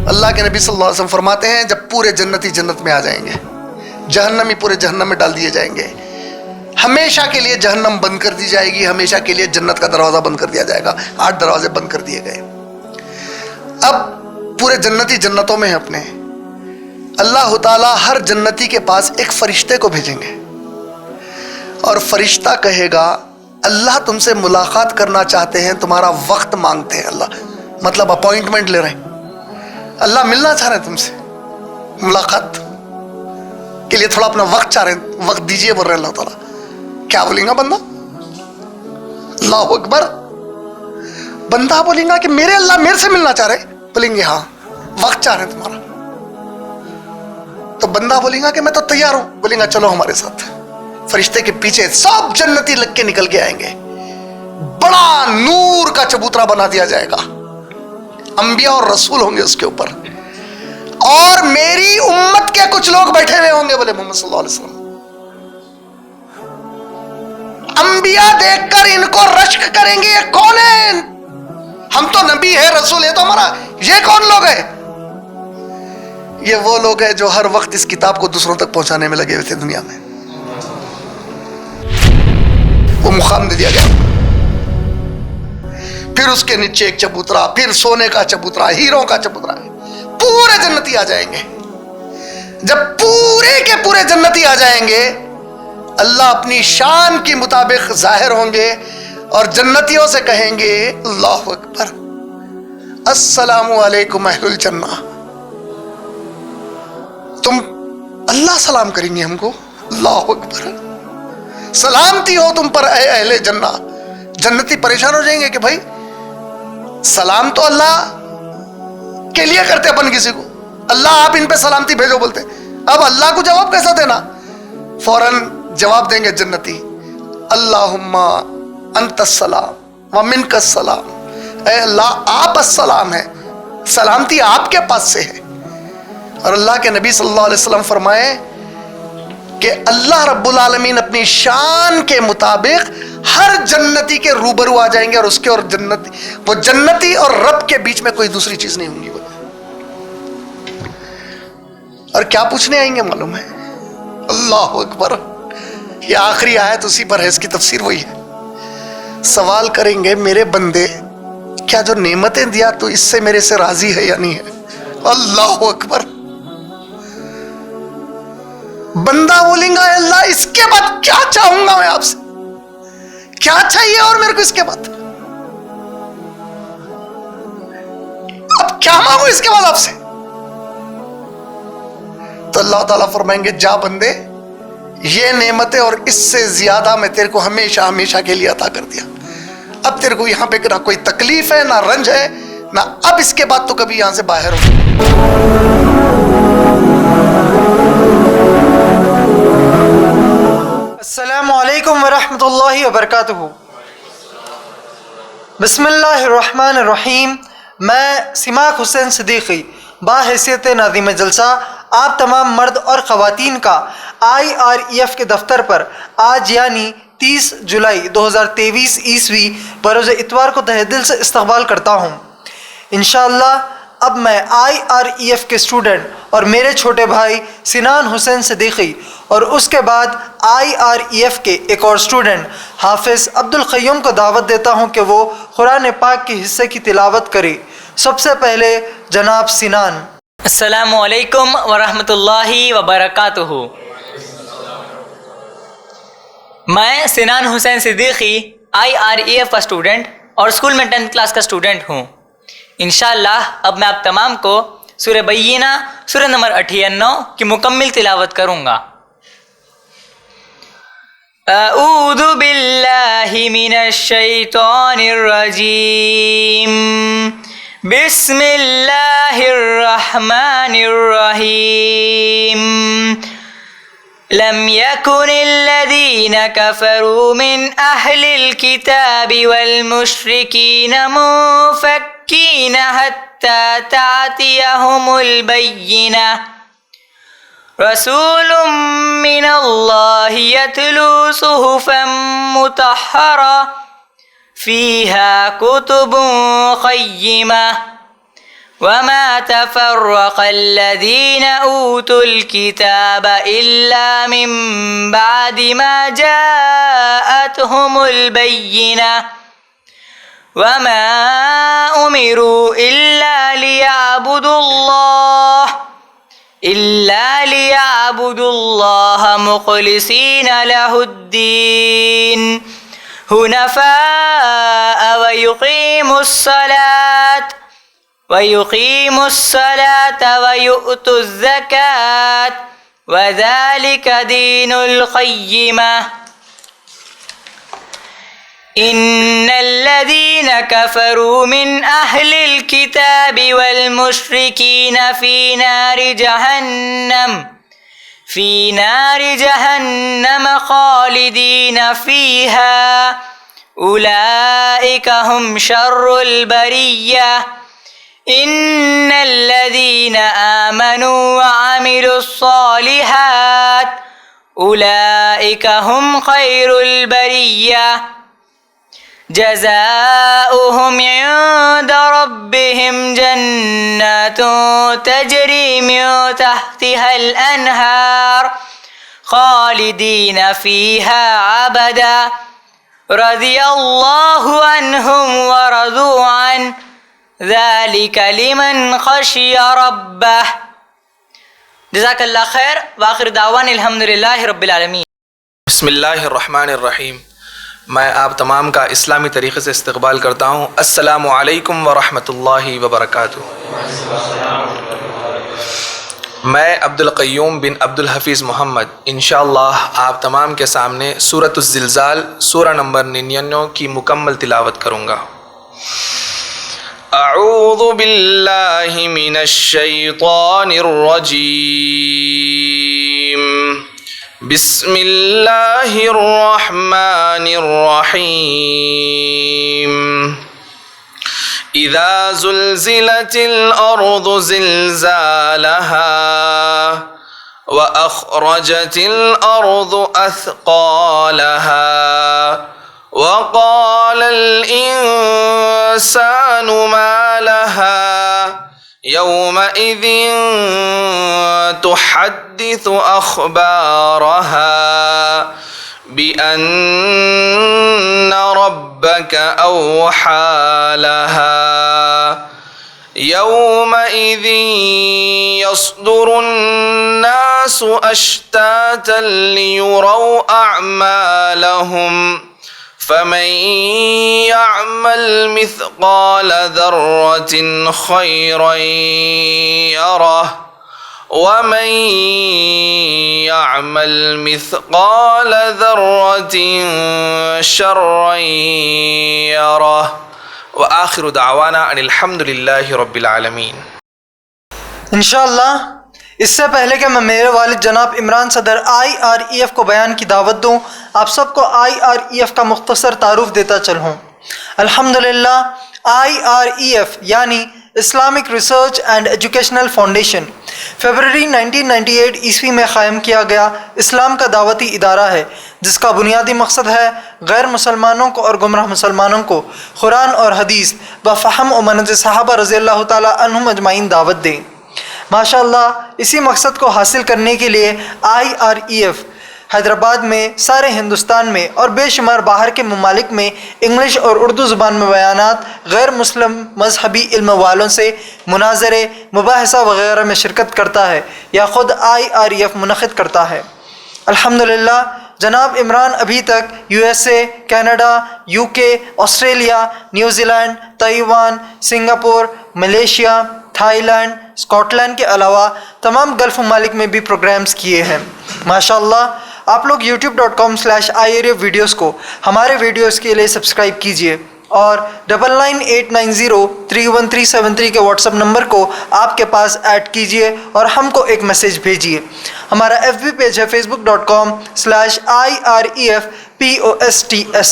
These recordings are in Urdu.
اللہ کے نبی صلی اللہ علیہ وسلم فرماتے ہیں جب پورے جنتی جنت میں آ جائیں گے، جہنمی پورے جہنم میں ڈال دیے جائیں گے، ہمیشہ کے لیے جہنم بند کر دی جائے گی، ہمیشہ کے لیے جنت کا دروازہ بند کر دیا جائے گا۔ 8 دروازے بند کر دیے گئے۔ اب پورے جنتی جنتوں میں ہیں اپنے، اللہ تعالیٰ ہر جنتی کے پاس ایک فرشتے کو بھیجیں گے، اور فرشتہ کہے گا اللہ تم سے ملاقات کرنا چاہتے ہیں، تمہارا وقت مانگتے ہیں۔ اللہ مطلب اپوائنٹمنٹ لے رہے ہیں، اللہ ملنا چاہ رہے ہیں تم سے، ملاقات کے لیے تھوڑا اپنا وقت چاہ رہے ہیں، وقت دیجئے بول رہے ہیں اللہ تعالیٰ۔ کیا بولیں گا بندہ؟ اللہ اکبر۔ بندہ بولیں گا کہ میرے اللہ میرے سے ملنا چاہ رہے ہیں، بولیں گے ہاں وقت چاہ رہے ہیں تمہارا۔ تو بندہ بولیں گا کہ میں تو تیار ہوں، بولیں گا چلو ہمارے ساتھ۔ فرشتے کے پیچھے سب جنتی لگ کے نکل کے آئیں گے، بڑا نور کا چبوترا بنا دیا جائے گا، انبیاء اور رسول ہوں گے اس کے اوپر، اور میری امت کے کچھ لوگ بیٹھے ہوئے ہوں گے، بولے محمد صلی اللہ علیہ وسلم۔ انبیاء دیکھ کر ان کو رشک کریں گے، یہ کون ہے؟ ہم تو نبی ہے رسول ہے تو ہمارا، یہ کون لوگ ہیں؟ یہ وہ لوگ ہیں جو ہر وقت اس کتاب کو دوسروں تک پہنچانے میں لگے ہوئے تھے دنیا میں۔ وہ مقام دے دیا گیا، پھر اس کے نیچے ایک چبوترا، پھر سونے کا چبوترا، ہیروں کا چبوترا، پورے جنتی آ جائیں گے۔ جب پورے کے پورے جنتی آ جائیں گے، اللہ اپنی شان کے مطابق ظاہر ہوں گے اور جنتیوں سے کہیں گے اللہ اکبر، السلام علیکم اہل الجنہ۔ تم اللہ سلام کریں گے ہم کو، اللہ اکبر، سلامتی ہو تم پر اے اہل جنہ۔ جنتی پریشان ہو جائیں گے کہ بھائی سلام تو اللہ کے لیے کرتے اپن کسی کو، اللہ آپ ان پہ سلامتی بھیجو بولتے، اب اللہ کو جواب کیسا دینا؟ فوراً جواب دیں گے جنتی، اللہم انت السلام ومنک السلام، اے اللہ آپ السلام ہے، سلامتی آپ کے پاس سے ہے۔ اور اللہ کے نبی صلی اللہ علیہ وسلم فرمائے کہ اللہ رب العالمین اپنی شان کے مطابق ہر جنتی کے روبرو آ جائیں گے، اور اس کے اور جنتی، وہ جنتی اور رب کے بیچ میں کوئی دوسری چیز نہیں ہوگی۔ اور کیا پوچھنے آئیں گے معلوم ہے؟ اللہ اکبر، یہ آخری آیت اسی پر ہے، اس کی تفسیر وہی ہے۔ سوال کریں گے میرے بندے کیا جو نعمتیں دیا تو اس سے میرے سے راضی ہے یا نہیں ہے؟ اللہ اکبر۔ بندہ بولیں گا اللہ اس کے بعد کیا چاہوں گا میں آپ سے، کیا چاہیے اور میرے کو اس کے بعد، اب کیا مانگوں اس کے بعد آپ سے؟ تو اللہ تعالیٰ فرمائیں گے جا بندے، یہ نعمتیں اور اس سے زیادہ میں تیرے کو ہمیشہ ہمیشہ کے لیے عطا کر دیا، اب تیرے کو یہاں پہ نہ کوئی تکلیف ہے، نہ رنج ہے، نہ اب اس کے بعد تو کبھی یہاں سے باہر ہو۔ السلام علیکم ورحمۃ اللہ وبرکاتہ۔ بسم اللہ الرحمن الرحیم۔ میں سماک حسین صدیقی باحیثیت ناظم جلسہ آپ تمام مرد اور خواتین کا IREF کے دفتر پر آج یعنی 30 جولائی 2023 عیسوی بروز اتوار کو تہ دل سے استقبال کرتا ہوں۔ انشاءاللہ اب میں IREF کے اسٹوڈنٹ اور میرے چھوٹے بھائی سنان حسین صدیقی اور اس کے بعد IREF کے ایک اور اسٹوڈنٹ حافظ عبد القیوم کو دعوت دیتا ہوں کہ وہ قرآن پاک کے حصے کی تلاوت کرے۔ سب سے پہلے جناب سنان۔ السلام علیکم ورحمۃ اللہ وبرکاتہ۔ میں سنان حسین صدیقی IREF کا اسٹوڈنٹ اور اسکول میں 10th کلاس کا اسٹوڈنٹ ہوں۔ انشاءاللہ اب میں آپ تمام کو سورہ بینہ سورہ نمبر 98 کی مکمل تلاوت کروں گا۔ اعوذ باللہ من الشیطان الرجیم، بسم اللہ الرحمن الرحیم۔ لم يكن الذين كفروا من أهل الكتاب والمشركين منفكين حتى تأتيهم البينة، رسول من الله يتلو صحفا مطهرة فيها كتب قيمة وما تفرق الذين أوتوا الكتاب إلا من بعد ما جاءتهم البينة وما أمروا إلا ليعبدوا الله مخلصين له الدين حنفاء ويقيموا الصلاة ويؤتوا الزكاة وذلك دين القيمة إن الذين كفروا من أهل الكتاب والمشركين في نار جهنم خالدين فيها أولئك هم شر البرية إن الذين آمنوا وعملوا الصالحات أولئك هم خير البرية جزاؤهم عند ربهم جنات تجري من تحتها الأنهار خالدين فيها عبدا رضي الله عنهم ورضوا عنه ذلك لمن خشي ربه جزاک اللہ خیر وآخر دعوان الحمدللہ رب العالمین. بسم اللہ الرحمن الرحیم. میں آپ تمام کا اسلامی طریقے سے استقبال کرتا ہوں. السلام علیکم ورحمۃ اللہ وبرکاتہ. میں عبدالقیوم بن عبدالحفیظ محمد انشاءاللہ آپ تمام کے سامنے سورۃ الزلزال سورہ نمبر 99 کی مکمل تلاوت کروں گا. اعوذ باللہ من الشیطان الرجیم. بسم اللہ الرحمن الرحیم. اذا زلزلت الارض زلزالها واخرجت الارض اثقالها وقال الانسان ما لها يومئذ تحدث أخبارها بأن ربك أوحى لها يومئذ يصدر الناس أشتاتا ليروا أعمالهم فمن يعمل مثقال ذرة خيرا يره ومن يعمل مثقال ذرة شرا يره وآخر دعوانا ان الحمد للہ رب العالمین. انشاءاللہ اس سے پہلے کہ میں میرے والد جناب عمران صدر IREF کو بیان کی دعوت دوں، آپ سب کو IREF کا مختصر تعارف دیتا چلوں. الحمدللہ IREF یعنی Islamic research and educational foundation February 1998 عیسوی میں قائم کیا گیا اسلام کا دعوتی ادارہ ہے، جس کا بنیادی مقصد ہے غیر مسلمانوں کو اور گمراہ مسلمانوں کو قرآن اور حدیث و فہم و منہج صحابہ رضی اللہ تعالی عنہم اجمعین دعوت دیں. ماشاءاللہ اسی مقصد کو حاصل کرنے کے لیے IREF حیدرآباد میں، سارے ہندوستان میں اور بے شمار باہر کے ممالک میں انگلش اور اردو زبان میں بیانات، غیر مسلم مذہبی علم والوں سے مناظرے، مباحثہ وغیرہ میں شرکت کرتا ہے یا خود IREF منعقد کرتا ہے. الحمدللہ جناب عمران ابھی تک USA، Canada, UK، Australia, New Zealand, Taiwan, Singapore, Malaysia, Thailand, Scotland کے علاوہ تمام گلف ممالک میں بھی پروگرامز کیے ہیں. ماشاءاللہ آپ لوگ youtube.com/IREF ویڈیوز کو ہمارے ویڈیوز کے لیے سبسکرائب کیجئے اور 9989031373 کے واٹس اپ نمبر کو آپ کے پاس ایڈ کیجئے اور ہم کو ایک میسیج بھیجیے. ہمارا FB پیج ہے facebook.com/IREFPOSTS.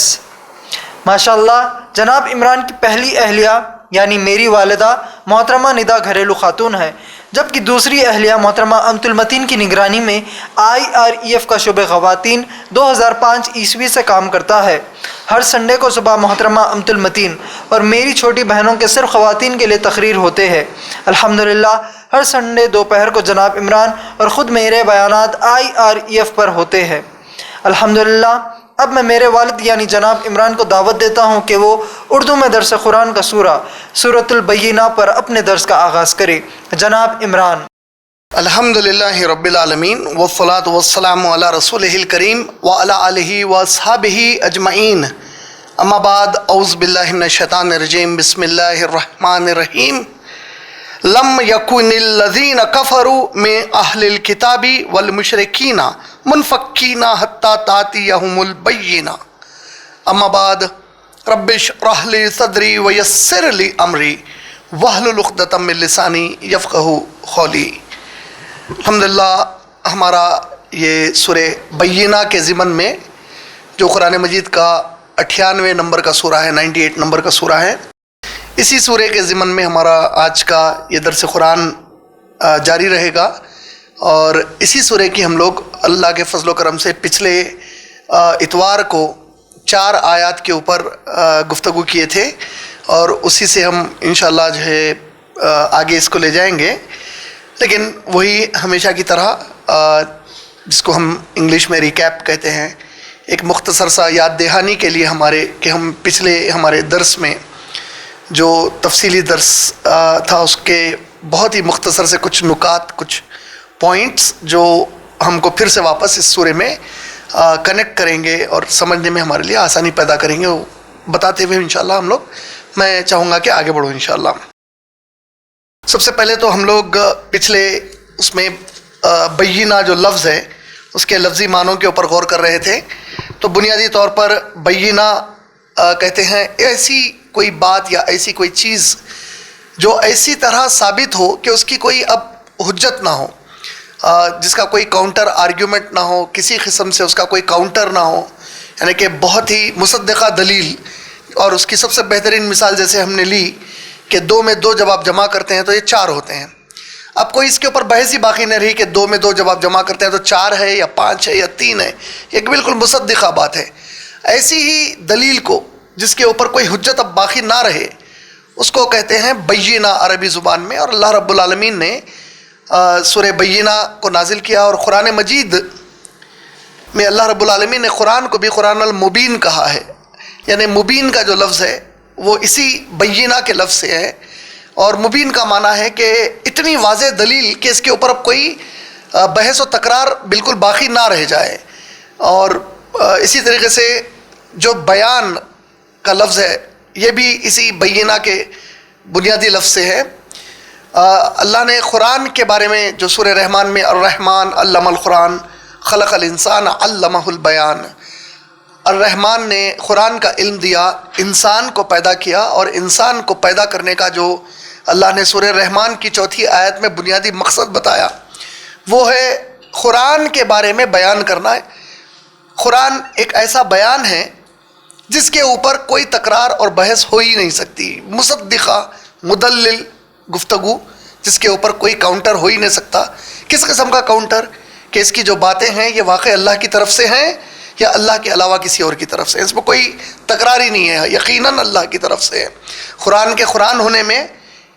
ماشاءاللہ جناب عمران کی پہلی اہلیہ یعنی میری والدہ محترمہ ندا گھریلو خاتون ہے، جبکہ دوسری اہلیہ محترمہ امت المتین کی نگرانی میں IREF کا شعبہ خواتین 2005 عیسوی سے کام کرتا ہے۔ ہر سنڈے کو صبح محترمہ امت المتین اور میری چھوٹی بہنوں کے صرف خواتین کے لیے تقریر ہوتے ہیں۔ الحمدللہ ہر سنڈے دوپہر کو جناب عمران اور خود میرے بیانات IREF پر ہوتے ہیں۔ الحمدللہ اب میں میرے والد یعنی جناب عمران کو دعوت دیتا ہوں کہ وہ اردو میں درس قرآن کا سورۃ البینہ پر اپنے درس کا آغاز کرے۔ جناب عمران۔ الحمدللہ رب العالمین والصلاة والسلام علی رسولہ الکریم وعلی آلہ واصحابہ اجمعین، اما بعد، اعوذ باللہ من الشیطان الرجیم، بسم اللہ الرحمن الرحیم۔ لم یکن الذین کفروا من اہل الکتاب والمشرکین منفکین حتی تأتیہم البینہ، اما بعد، رب اشرح لی صدری ویسر لی امری واحلل عقدۃ من لسانی یفقہوا قولی۔ الحمدللہ ہمارا یہ سورہ بینہ کے ضمن میں جو قرآن مجید کا 98 نمبر کا سورہ ہے، 98 نمبر کا سورہ ہے، اسی سورہ کے ضمن میں ہمارا آج کا یہ درس قرآن جاری رہے گا، اور اسی سورہ کی ہم لوگ اللہ کے فضل و کرم سے پچھلے اتوار کو 4 آیات کے اوپر گفتگو کیے تھے، اور اسی سے ہم انشاءاللہ جو ہے آگے اس کو لے جائیں گے۔ لیکن وہی ہمیشہ کی طرح جس کو ہم انگلش میں ریکیپ کہتے ہیں، ایک مختصر سا یاد دہانی کے لیے کہ ہم پچھلے ہمارے درس میں جو تفصیلی درس تھا اس کے بہت ہی مختصر سے کچھ نکات، کچھ پوائنٹس جو ہم کو پھر سے واپس اس سورے میں کنیکٹ کریں گے اور سمجھنے میں ہمارے لیے آسانی پیدا کریں گے، وہ بتاتے ہوئے انشاءاللہ ہم لوگ، میں چاہوں گا کہ آگے بڑھو انشاءاللہ۔ سب سے پہلے تو ہم لوگ پچھلے اس میں بینہ جو لفظ ہے اس کے لفظی معنوں کے اوپر غور کر رہے تھے۔ تو بنیادی طور پر بینہ کہتے ہیں ایسی کوئی بات یا ایسی کوئی چیز جو ایسی طرح ثابت ہو کہ اس کی کوئی اب حجت نہ ہو، جس کا کوئی کاؤنٹر آرگیومنٹ نہ ہو، کسی قسم سے اس کا کوئی کاؤنٹر نہ ہو، یعنی کہ بہت ہی مصدقہ دلیل۔ اور اس کی سب سے بہترین مثال جیسے ہم نے لی کہ 2 میں 2 جب آپ جمع کرتے ہیں تو یہ 4 ہوتے ہیں۔ اب کوئی اس کے اوپر بحث ہی باقی نہیں رہی کہ 2 میں 2 جب آپ جمع کرتے ہیں تو 4 ہے یا 5 ہے یا 3 ہے، ایک بالکل مصدقہ بات ہے۔ ایسی ہی دلیل کو جس کے اوپر کوئی حجت اب باقی نہ رہے اس کو کہتے ہیں بینہ عربی زبان میں، اور اللہ رب العالمین نے سورہ بینہ کو نازل کیا، اور قرآن مجید میں اللہ رب العالمین نے قرآن کو بھی قرآن المبین کہا ہے، یعنی مبین کا جو لفظ ہے وہ اسی بینہ کے لفظ سے ہے، اور مبین کا معنی ہے کہ اتنی واضح دلیل کہ اس کے اوپر اب کوئی بحث و تکرار بالکل باقی نہ رہ جائے۔ اور اسی طریقے سے جو بیان کا لفظ ہے یہ بھی اسی بینہ کے بنیادی لفظ سے ہے۔ اللہ نے قرآن کے بارے میں جو سورہ رحمان میں الرحمن علم القرآن خلق الانسان علمہ البیان، الرحمن نے قرآن کا علم دیا، انسان کو پیدا کیا، اور انسان کو پیدا کرنے کا جو اللہ نے سورہ رحمان کی 4 آیت میں بنیادی مقصد بتایا وہ ہے قرآن کے بارے میں بیان کرنا ہے۔ قرآن ایک ایسا بیان ہے جس کے اوپر کوئی تکرار اور بحث ہو ہی نہیں سکتی، مصدقہ مدلل گفتگو جس کے اوپر کوئی کاؤنٹر ہو ہی نہیں سکتا۔ کس قسم کا کاؤنٹر؟ کہ اس کی جو باتیں ہیں یہ واقع اللہ کی طرف سے ہیں یا اللہ کے علاوہ کسی اور کی طرف سے، اس میں کوئی تکرار ہی نہیں ہے، یقیناً اللہ کی طرف سے ہے۔ قرآن کے قرآن ہونے میں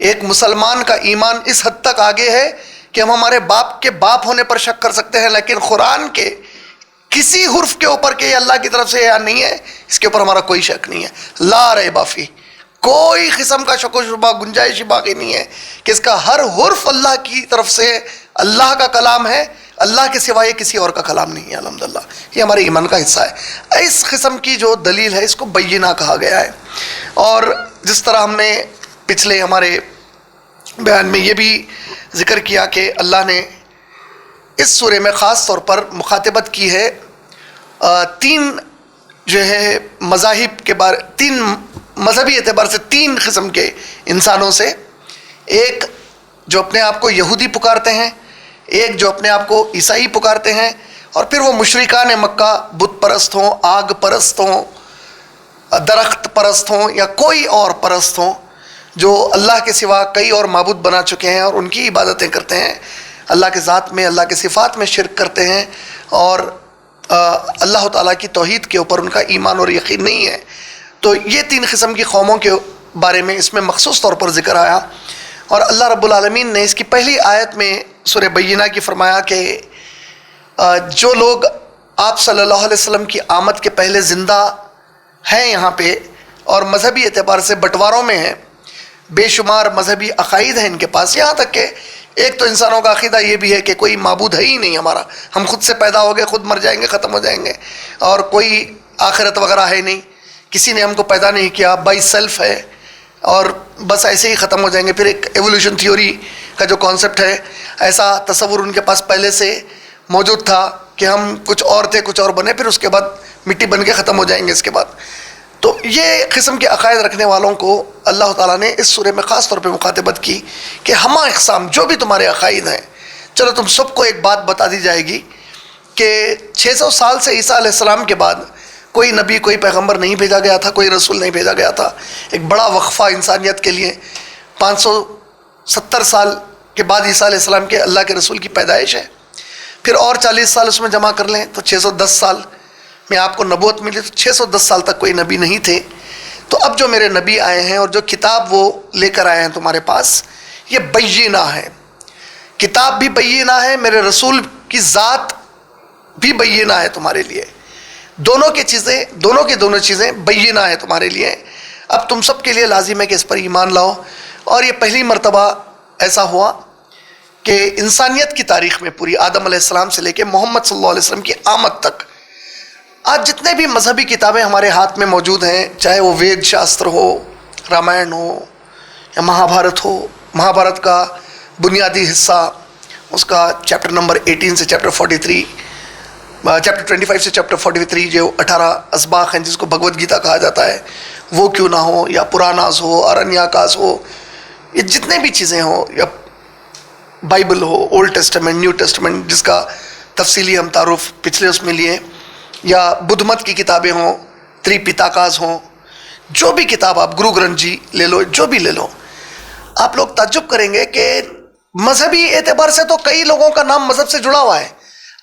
ایک مسلمان کا ایمان اس حد تک آگے ہے کہ ہم ہمارے باپ کے باپ ہونے پر شک کر سکتے ہیں، لیکن قرآن کے کسی حرف کے اوپر کہ یہ اللہ کی طرف سے یا نہیں ہے اس کے اوپر ہمارا کوئی شک نہیں ہے۔ لا ریب فیہ، کوئی قسم کا شک و شبہ گنجائش باقی نہیں ہے کہ اس کا ہر حرف اللہ کی طرف سے اللہ کا کلام ہے، اللہ کے سوائے کسی اور کا کلام نہیں ہے۔ الحمدللہ یہ ہمارے ایمان کا حصہ ہے۔ اس قسم کی جو دلیل ہے اس کو بینہ کہا گیا ہے۔ اور جس طرح ہم نے پچھلے ہمارے بیان میں یہ بھی ذکر کیا کہ اللہ نے اس سورے میں خاص طور پر مخاطبت کی ہے 3 جو ہے مذاہب کے بارے، 3 مذہبی اعتبار سے 3 قسم کے انسانوں سے، ایک جو اپنے آپ کو یہودی پکارتے ہیں، ایک جو اپنے آپ کو عیسائی پکارتے ہیں، اور پھر وہ مشرکان مکہ بت پرست ہوں، آگ پرست ہوں، درخت پرست ہوں یا کوئی اور پرست ہوں، جو اللہ کے سوا کئی اور معبود بنا چکے ہیں اور ان کی عبادتیں کرتے ہیں، اللہ کے ذات میں، اللہ کے صفات میں شرک کرتے ہیں، اور اللہ تعالیٰ کی توحید کے اوپر ان کا ایمان اور یقین نہیں ہے. تو یہ 3 قسم کی قوموں کے بارے میں اس میں مخصوص طور پر ذکر آیا. اور اللہ رب العالمین نے اس کی پہلی آیت میں سورہ بینہ کی فرمایا کہ جو لوگ آپ صلی اللہ علیہ وسلم کی آمد کے پہلے زندہ ہیں یہاں پہ اور مذہبی اعتبار سے بٹواروں میں ہیں، بے شمار مذہبی عقائد ہیں ان کے پاس، یہاں تک کہ ایک تو انسانوں کا عقیدہ یہ بھی ہے کہ کوئی معبود ہے ہی نہیں ہمارا، ہم خود سے پیدا ہو گئے، خود مر جائیں گے، ختم ہو جائیں گے، اور کوئی آخرت وغیرہ ہے نہیں، کسی نے ہم کو پیدا نہیں کیا، بائی سیلف ہے اور بس ایسے ہی ختم ہو جائیں گے. پھر ایک ایولیوشن تھیوری کا جو کانسیپٹ ہے، ایسا تصور ان کے پاس پہلے سے موجود تھا کہ ہم کچھ اور تھے، کچھ اور بنے، پھر اس کے بعد مٹی بن کے ختم ہو جائیں گے اس کے بعد. تو یہ قسم کے عقائد رکھنے والوں کو اللہ تعالیٰ نے اس سورہ میں خاص طور پہ مخاطبت کی کہ ہمہ اقسام جو بھی تمہارے عقائد ہیں، چلو تم سب کو ایک بات بتا دی جائے گی کہ 600 سال سے عیسیٰ علیہ السلام کے بعد کوئی نبی، کوئی پیغمبر نہیں بھیجا گیا تھا، کوئی رسول نہیں بھیجا گیا تھا. ایک بڑا وقفہ انسانیت کے لیے، 570 سال کے بعد عیسیٰ علیہ السلام کے اللہ کے رسول کی پیدائش ہے. پھر اور 40 سال اس میں جمع کر لیں تو 610 سال میں آپ کو نبوت ملی. تو 610 سال تک کوئی نبی نہیں تھے. تو اب جو میرے نبی آئے ہیں اور جو کتاب وہ لے کر آئے ہیں تمہارے پاس، یہ بینہ ہے. کتاب بھی بینہ ہے، میرے رسول کی ذات بھی بینہ ہے تمہارے لیے. دونوں کی چیزیں بینہ ہے تمہارے لیے. اب تم سب کے لیے لازم ہے کہ اس پر ایمان لاؤ. اور یہ پہلی مرتبہ ایسا ہوا کہ انسانیت کی تاریخ میں، پوری آدم علیہ السلام سے لے کے محمد صلی اللہ علیہ وسلم کی آمد تک، آج جتنے بھی مذہبی کتابیں ہمارے ہاتھ میں موجود ہیں، چاہے وہ وید شاستر ہو، رامائن ہو یا مہابھارت ہو، مہابھارت کا بنیادی حصہ اس کا چیپٹر نمبر 18 سے چیپٹر 43، چیپٹر 25 سے چیپٹر 43 جو 18 اسباق ہیں جس کو بھگوت گیتا کہا جاتا ہے، وہ کیوں نہ ہو، یا پراناز ہو، ارنیاکاس ہو، یہ جتنے بھی چیزیں ہوں، یا بائبل ہو، اولڈ ٹیسٹمنٹ، نیو ٹیسٹمنٹ جس کا تفصیلی ہم تعارف پچھلے اس میں لیے، یا بدھ مت کی کتابیں ہوں، تری پیتاکاز ہوں، جو بھی کتاب آپ، گرو گرنتھ جی لے لو، جو بھی لے لو، آپ لوگ تعجب کریں گے کہ مذہبی اعتبار سے تو کئی لوگوں کا نام مذہب سے جڑا ہوا ہے.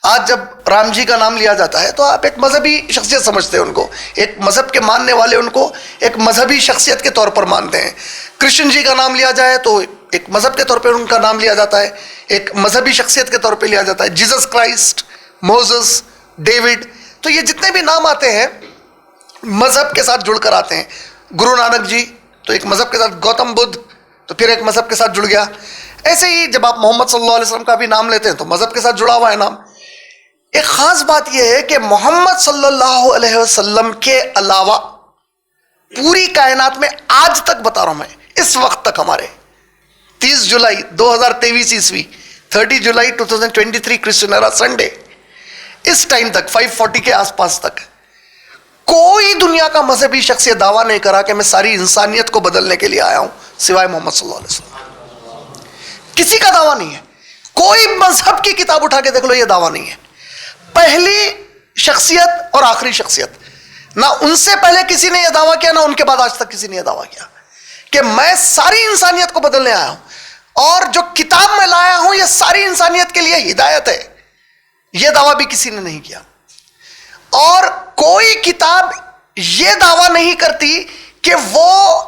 آج جب رام جی کا نام لیا جاتا ہے تو آپ ایک مذہبی شخصیت سمجھتے ہیں ان کو، ایک مذہب کے ماننے والے ان کو ایک مذہبی شخصیت کے طور پر مانتے ہیں. کرشن جی کا نام لیا جائے تو ایک مذہب کے طور پہ ان کا نام لیا جاتا ہے، ایک مذہبی شخصیت کے طور پہ لیا جاتا ہے. جیزس کرائسٹ، موزس، ڈیوڈ، تو یہ جتنے بھی نام آتے ہیں مذہب کے ساتھ جڑ کر آتے ہیں. گرو نانک جی تو ایک مذہب کے ساتھ، گوتم بدھ تو پھر ایک مذہب کے ساتھ جڑ گیا. ایسے ہی جب آپ محمد صلی اللہ علیہ وسلم کا بھی نام لیتے ہیں تو مذہب کے ساتھ جڑا ہوا ہے نام. ایک خاص بات یہ ہے کہ محمد صلی اللہ علیہ وسلم کے علاوہ پوری کائنات میں آج تک بتا رہا ہوں میں، اس وقت تک ہمارے 30 جولائی 2023 عیسوی، 30 جولائی 2023 کرسچن ایرا سنڈے، اس ٹائم تک 540 کے آس پاس تک کوئی دنیا کا مذہبی شخص یہ دعویٰ نہیں کرا کہ میں ساری انسانیت کو بدلنے کے لیے آیا ہوں سوائے محمد صلی اللہ علیہ وسلم. کسی کا دعویٰ نہیں ہے. کوئی مذہب کی کتاب اٹھا کے دیکھ لو، یہ دعویٰ نہیں ہے. پہلی شخصیت اور آخری شخصیت، نہ ان سے پہلے کسی نے یہ دعویٰ کیا، نہ ان کے بعد آج تک کسی نے یہ دعویٰ کیا کہ میں ساری انسانیت کو بدلنے آیا ہوں اور جو کتاب میں لایا ہوں یہ ساری انسانیت کے لیے ہدایت ہے. یہ دعویٰ بھی کسی نے نہیں کیا. اور کوئی کتاب یہ دعویٰ نہیں کرتی کہ وہ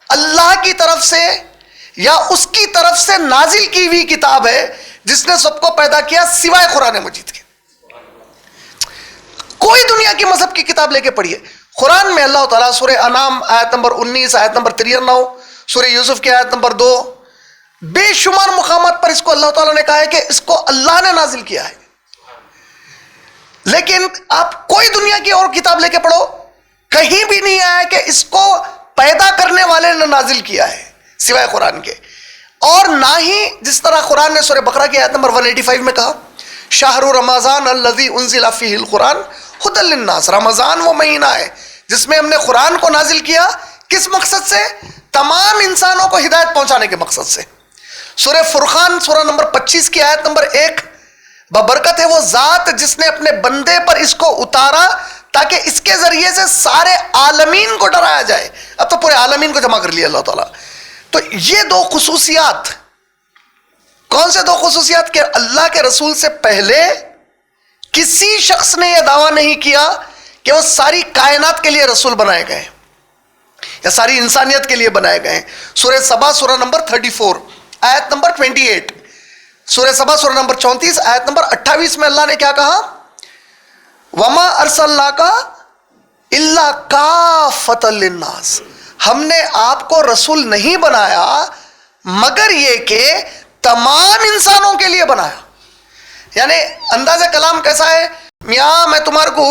اللہ کی طرف سے یا اس کی طرف سے نازل کی ہوئی کتاب ہے جس نے سب کو پیدا کیا سوائے قرآن مجید کے. کوئی دنیا کی مذہب کی کتاب لے کے پڑھیے. قرآن میں اللہ تعالیٰ سورہ انعام آیت نمبر 19، آیت نمبر 93، سورہ یوسف کی آیت نمبر 2، بے شمار مقامات پر اس کو اللہ تعالیٰ نے کہا ہے کہ اس کو اللہ نے نازل کیا ہے. لیکن آپ کوئی دنیا کی اور کتاب لے کے پڑھو، کہیں بھی نہیں آیا کہ اس کو پیدا کرنے والے نے نازل کیا ہے سوائے قرآن کے. اور نہ ہی جس طرح قرآن نے سورہ بقرہ کی آیت نمبر 185 میں کہا، شہر رمضان الذی انزل فیہ القرآن ھدی للناس، رمضان وہ مہینہ ہے جس میں ہم نے قرآن کو نازل کیا. کس مقصد سے؟ تمام انسانوں کو ہدایت پہنچانے کے مقصد سے. سورہ فرقان سورہ نمبر 25 کی آیت نمبر 1، ببرکت ہے وہ ذات جس نے اپنے بندے پر اس کو اتارا تاکہ اس کے ذریعے سے سارے عالمین کو ڈرایا جائے. اب تو پورے عالمین کو جمع کر لیا اللہ تعالیٰ. تو یہ دو خصوصیات، کون سے دو خصوصیات؟ کہ اللہ کے رسول سے پہلے کسی شخص نے یہ دعویٰ نہیں کیا کہ وہ ساری کائنات کے لیے رسول بنائے گئے یا ساری انسانیت کے لیے بنائے گئے ہیں۔ سورہ سبا سورہ نمبر 34 آیت نمبر 28، سورہ سبا سورہ نمبر 34 آیت نمبر 28 میں اللہ نے کیا کہا؟ وما ارسلناک الا کافۃ للناس، ہم نے آپ کو رسول نہیں بنایا مگر یہ کہ تمام انسانوں کے لیے بنایا۔ یعنی انداز کلام کیسا ہے؟ میاں میں تمہارے کو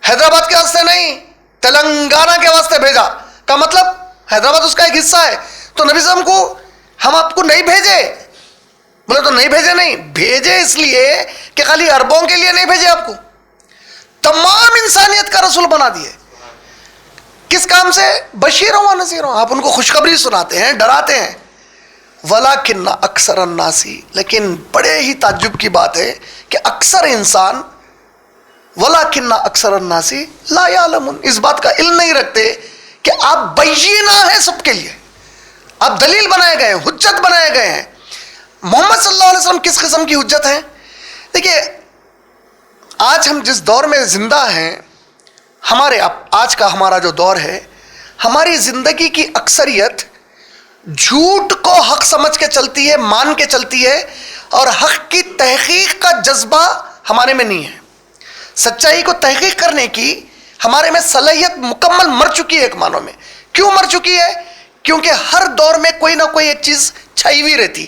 حیدرآباد کے واسطے نہیں تلنگانہ کے واسطے بھیجا، کا مطلب حیدرآباد اس کا ایک حصہ ہے، تو نبی صلی اللہ علیہ وسلم کو ہم آپ کو نہیں بھیجے، بولے تو نہیں بھیجے، نہیں بھیجے اس لیے کہ خالی عربوں کے لیے نہیں بھیجے، آپ کو تمام انسانیت کا رسول بنا دیے۔ کس کام سے؟ بشیر و نذیر، آپ ان کو خوشخبری سناتے ہیں، ڈراتے ہیں۔ وَلَكِنَّ أَكْثَرَ النَّاسِ، لیکن بڑے ہی تعجب کی بات ہے کہ اکثر انسان وَلَكِنَّ أَكْثَرَ النَّاسِ لَا يَعْلَمُونَ، اس بات کا علم نہیں رکھتے کہ آپ بینہ ہیں سب کے لیے، آپ دلیل بنائے گئے ہیں، حجت بنائے گئے ہیں۔ محمد صلی اللہ علیہ وسلم کس قسم کی حجت ہیں؟ دیکھیے آج ہم جس دور میں زندہ ہیں، آج کا ہمارا جو دور ہے، ہماری زندگی کی اکثریت جھوٹ کو حق سمجھ کے چلتی ہے، مان کے چلتی ہے، اور حق کی تحقیق کا جذبہ ہمارے میں نہیں ہے۔ سچائی کو تحقیق کرنے کی ہمارے میں صلاحیت مکمل مر چکی ہے ایک معنوں میں۔ کیوں مر چکی ہے؟ کیونکہ ہر دور میں کوئی نہ کوئی ایک چیز چھائی ہوئی رہتی۔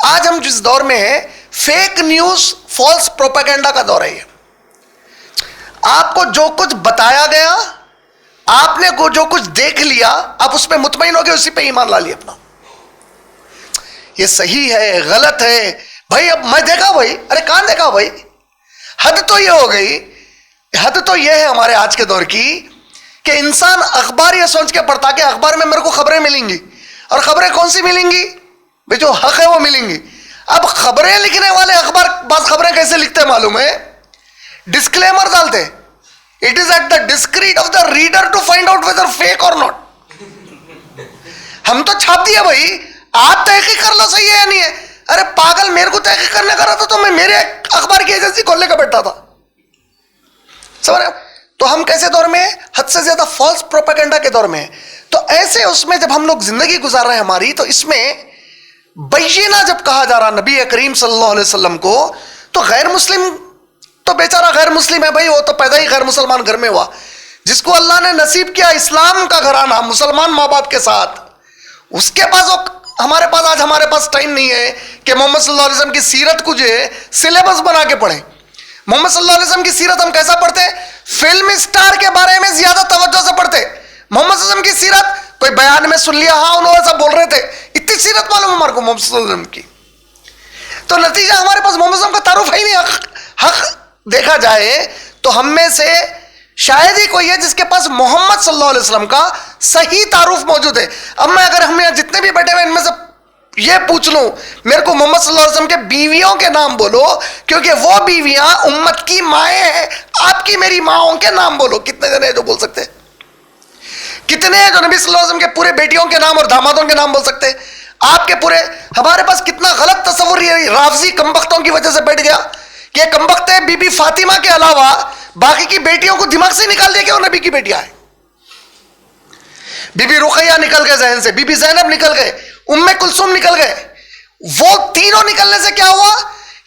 آج ہم جس دور میں ہیں، فیک نیوز، فالس پروپیگنڈا کا دور ہے یہ۔ آپ کو جو کچھ بتایا گیا، آپ نے جو کچھ دیکھ لیا، آپ اس پہ مطمئن ہو گئے، اسی پہ ایمان لا لیا اپنا۔ یہ صحیح ہے، غلط ہے بھائی، اب میں دیکھا بھائی، ارے کہاں دیکھا بھائی؟ حد تو یہ ہو گئی، حد تو یہ ہے ہمارے آج کے دور کی کہ انسان اخبار یہ سوچ کے پڑھتا کہ اخبار میں میرے کو خبریں ملیں گی، اور خبریں کون سی ملیں گی؟ بھائی جو حق ہے وہ ملیں گی۔ اب خبریں لکھنے والے اخبار بعض خبریں کیسے لکھتے معلوم ہے؟ ڈسکلیمر ڈالتے، it is at the discretion of the reader to find out whether fake or not. ہم تو چھاپ دیا بھائی، آپ تحقیق کر لو صحیح ہے یا نہیں ہے۔ ارے پاگل، میرے کو تحقیق کرنے کا رہا تھا تو میں میرے اخبار کی ایجنسی کھولنے کا بیٹھا تھا۔ سمجھ رہے؟ تو ہم کیسے دور میں ہیں؟ حد سے زیادہ فالس پروپیگنڈا کے دور میں ہیں۔ تو ایسے اس میں جب ہم لوگ زندگی گزار رہے ہیں ہماری، تو اس میں بینہ جب کہا جا رہا نبی کریم صلی اللہ علیہ وسلم کو، تو غیر مسلم تو بیچارہ غیر مسلم ہے بھائی، وہ تو پیدا ہی غیر مسلمان گھر میں ہوا۔ جس کو اللہ نے نصیب کیا اسلام کا گھرانہ، مسلمان ماں باپ کے ساتھ، اس کے پاس ہمارے پاس ٹائم نہیں ہے کہ محمد صلی اللہ علیہ وسلم کی سیرت کو جو ہے سلیبس بنا کے پڑھیں۔ محمد صلی اللہ علیہ وسلم کی سیرت ہم کیسا پڑھتے ہیں؟ فلم اسٹار کے بارے میں زیادہ توجہ سے پڑھتے۔ محمد صلی اللہ علیہ وسلم کی سیرت کوئی بیان میں سن لیا، ہاں انہوں ایسا بول رہے تھے، اتنی سیرت معلوم ہمارے کو محمد صلی اللہ علیہ وسلم کی۔ تو نتیجہ ہمارے پاس محمد صلی اللہ علیہ وسلم کا تعارف ہے ہی نہیں۔ حق دیکھا جائے تو ہم میں سے شاید ہی کوئی ہے جس کے پاس محمد صلی اللہ علیہ وسلم کا صحیح تعارف موجود ہے۔ اب میں اگر ہم یہاں جتنے بھی بیٹھے ہوئے ان میں سے یہ پوچھ لوں میرے کو محمد صلی اللہ علیہ وسلم کے بیویوں کے نام بولو، کیونکہ وہ بیویاں امت کی مائیں ہیں، آپ کی میری ماؤں کے نام بولو، کتنے جنے ہیں جو بول سکتے؟ کتنے ہیں جو نبی صلی اللہ علیہ وسلم کے پورے بیٹیوں کے نام اور دامادوں کے نام بول سکتے؟ آپ کے پورے، ہمارے پاس کتنا غلط تصور یہ رافضی کمبختوں کی وجہ سے بیٹھ گیا کہ یہ کمبختیں بی بی فاطمہ کے علاوہ باقی کی بیٹیوں کو دماغ سے نکال دیا کہ وہ نبی کی بیٹیاں ہیں۔ بی بی رقیہ نکل گئے ذہن سے، بی بی زینب نکل گئے، ام کلثوم نکل گئے۔ وہ تینوں نکلنے سے کیا ہوا؟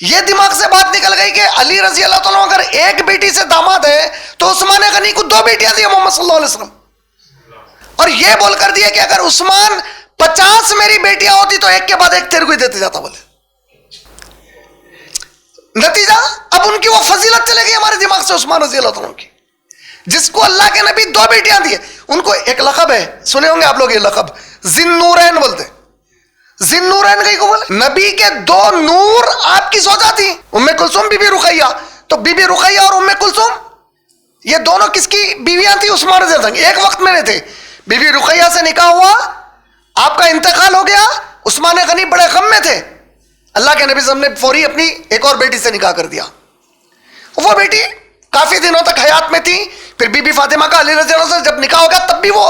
یہ دماغ سے بات نکل گئی کہ علی رضی اللہ تعالیٰ اگر ایک بیٹی سے داماد ہے تو عثمان غنی کو 2 بیٹیاں دی محمد صلی اللہ علیہ وسلم، اور یہ بول کر دیا کہ اگر عثمان 50 میری بیٹیاں ہوتی تو ایک کے بعد ایک تیرے کو ہی دیتے جاتا بولے۔ نتیجہ اب ان کی وہ فضیلت چلے گئی ہمارے دماغ سے عثمان رضی اللہ تعالیٰ کی، جس کو اللہ کے نبی 2 بیٹیاں دیے۔ ان کو ایک لقب ہے، سنے ہوں گے آپ لوگ یہ لقب، ذی النورین بولتے۔ ذی النورین کہیں کو بولے؟ نبی کے 2 نور آپ کی زوجہ تھی، ام کلثوم بی بی رقیہ۔ تو بی بی رقیہ اور ام کلثوم یہ دونوں کس کی بیویاں تھی؟ عثمان رضی اللہ عنہ، ایک وقت میں تھے۔ بی بی رقیہ سے نکاح ہوا، آپ کا انتقال ہو گیا، عثمان غنی بڑے غم میں تھے، اللہ کے نبی صلی اللہ علیہ وسلم نے فوری اپنی ایک اور بیٹی سے نکاح کر دیا۔ وہ بیٹی کافی دنوں تک حیات میں تھی، پھر بی بی فاطمہ کا علی رضی اللہ عنہ سے جب نکاح ہو گیا تب بھی وہ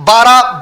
12